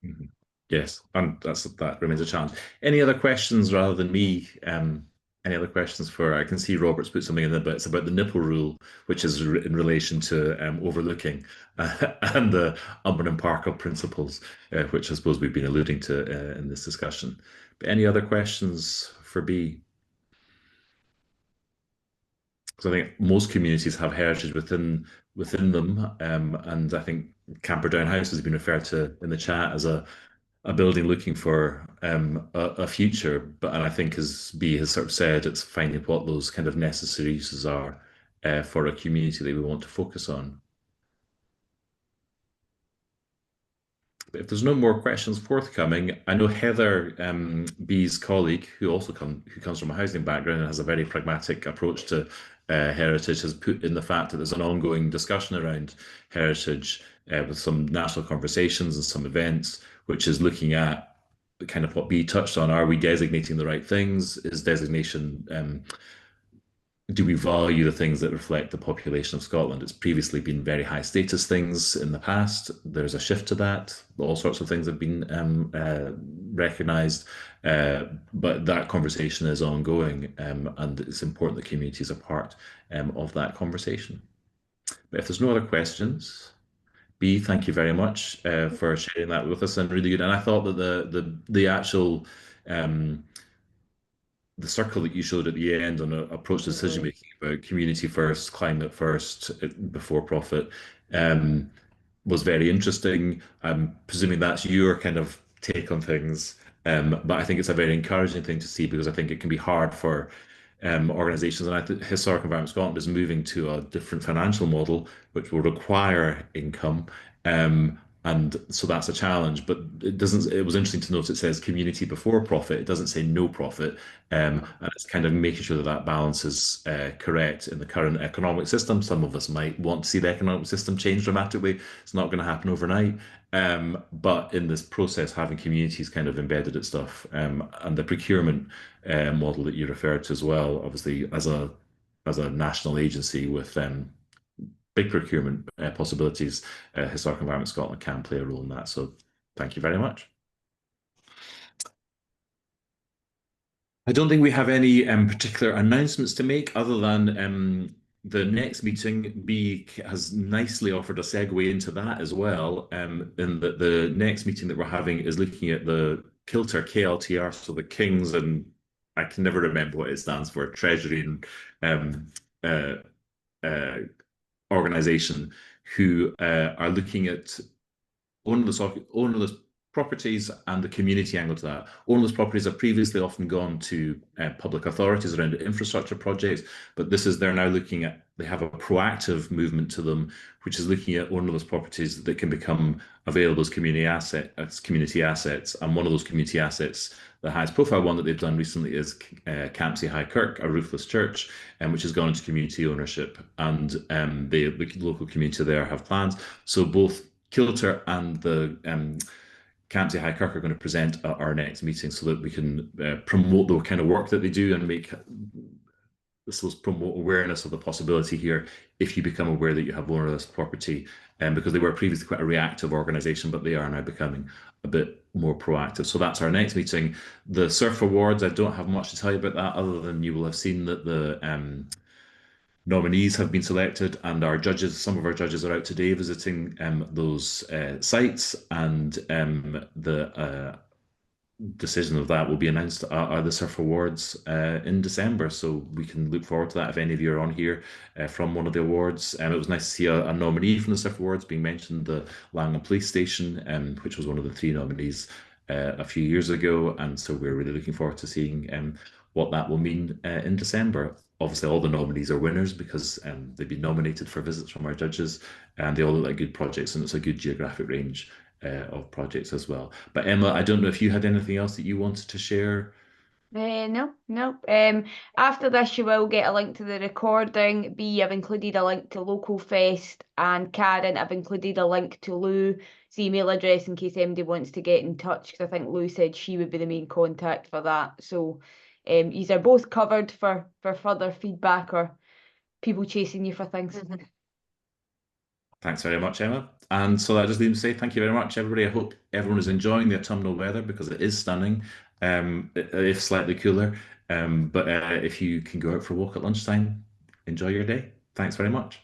Mm-hmm. Yes, and that remains a challenge. Any other questions rather than me? Any other questions for? I can see Robert's put something in there, but it's about the nipple rule, which is in relation to overlooking and the Umberland Parker principles, which I suppose we've been alluding to in this discussion. But any other questions for B? Because I think most communities have heritage within them, and I think Camperdown House has been referred to in the chat as a building looking for a future, and I think, as B has sort of said, it's finding what those kind of necessary uses are for a community that we want to focus on. But if there's no more questions forthcoming, I know Heather, B's colleague, who comes from a housing background and has a very pragmatic approach to heritage, has put in the fact that there's an ongoing discussion around heritage with some national conversations and some events, which is looking at kind of what B touched on. Are we designating the right things? Is designation, do we value the things that reflect the population of Scotland? It's previously been very high status things in the past. There's a shift to that. All sorts of things have been recognised, but that conversation is ongoing, and it's important that communities are part of that conversation. But if there's no other questions, B, thank you very much for sharing that with us, and really good. And I thought that the actual the circle that you showed at the end on approach to decision making about community first, climate first, before profit, was very interesting. I'm presuming that's your kind of take on things, but I think it's a very encouraging thing to see, because I think it can be hard for organisations, and I think Historic Environment Scotland is moving to a different financial model, which will require income. And so that's a challenge, but it doesn't, it was interesting to note it says community before profit. It doesn't say no profit. And it's kind of making sure that that balance is correct in the current economic system. Some of us might want to see the economic system change dramatically. It's not going to happen overnight. But in this process, having communities kind of embedded at stuff, and the procurement model that you referred to as well, obviously as a national agency with big procurement possibilities, Historic Environment Scotland can play a role in that. So thank you very much. I don't think we have any particular announcements to make other than the next meeting. B has nicely offered a segue into that as well. In that the next meeting that we're having is looking at the Kilter KLTR, so the Kings, and I can never remember what it stands for, Treasury and organization, who are looking at ownerless properties and the community angle to that. Ownerless properties have previously often gone to public authorities around infrastructure projects, but they're now looking at, they have a proactive movement to them, which is looking at ownerless properties that can become available as community assets. And one of those community assets, the highest profile one that they've done recently, is Campsie High Kirk, a roofless church, which has gone into community ownership, and the local community there have plans. So both Kilter and the Campsie High Kirk are going to present at our next meeting, so that we can promote the kind of work that they do and make this promote awareness of the possibility here if you become aware that you have ownerless property, because they were previously quite a reactive organisation, but they are now becoming a bit more proactive. So that's our next meeting. The SURF Awards, I don't have much to tell you about that, other than you will have seen that the nominees have been selected, and our judges, some of our judges are out today visiting those sites, and the decision of that will be announced at the SURF Awards in December. So we can look forward to that if any of you are on here from one of the awards. It was nice to see a nominee from the SURF Awards being mentioned, the Langham Police Station, which was one of the 3 nominees a few years ago. And so we're really looking forward to seeing what that will mean in December. Obviously, all the nominees are winners because they've been nominated for visits from our judges, and they all look like good projects, and it's a good geographic range of projects as well. But Emma, I don't know if you had anything else that you wanted to share. No. After this, you will get a link to the recording. B, I've included a link to Local Fest, and Karen, I've included a link to Lou's email address in case anybody wants to get in touch, because I think Lou said she would be the main contact for that. So these are both covered for further feedback or people chasing you for things. Thanks very much, Emma. And so I just need to say thank you very much, everybody. I hope everyone is enjoying the autumnal weather, because it is stunning, if slightly cooler. But if you can go out for a walk at lunchtime, enjoy your day. Thanks very much.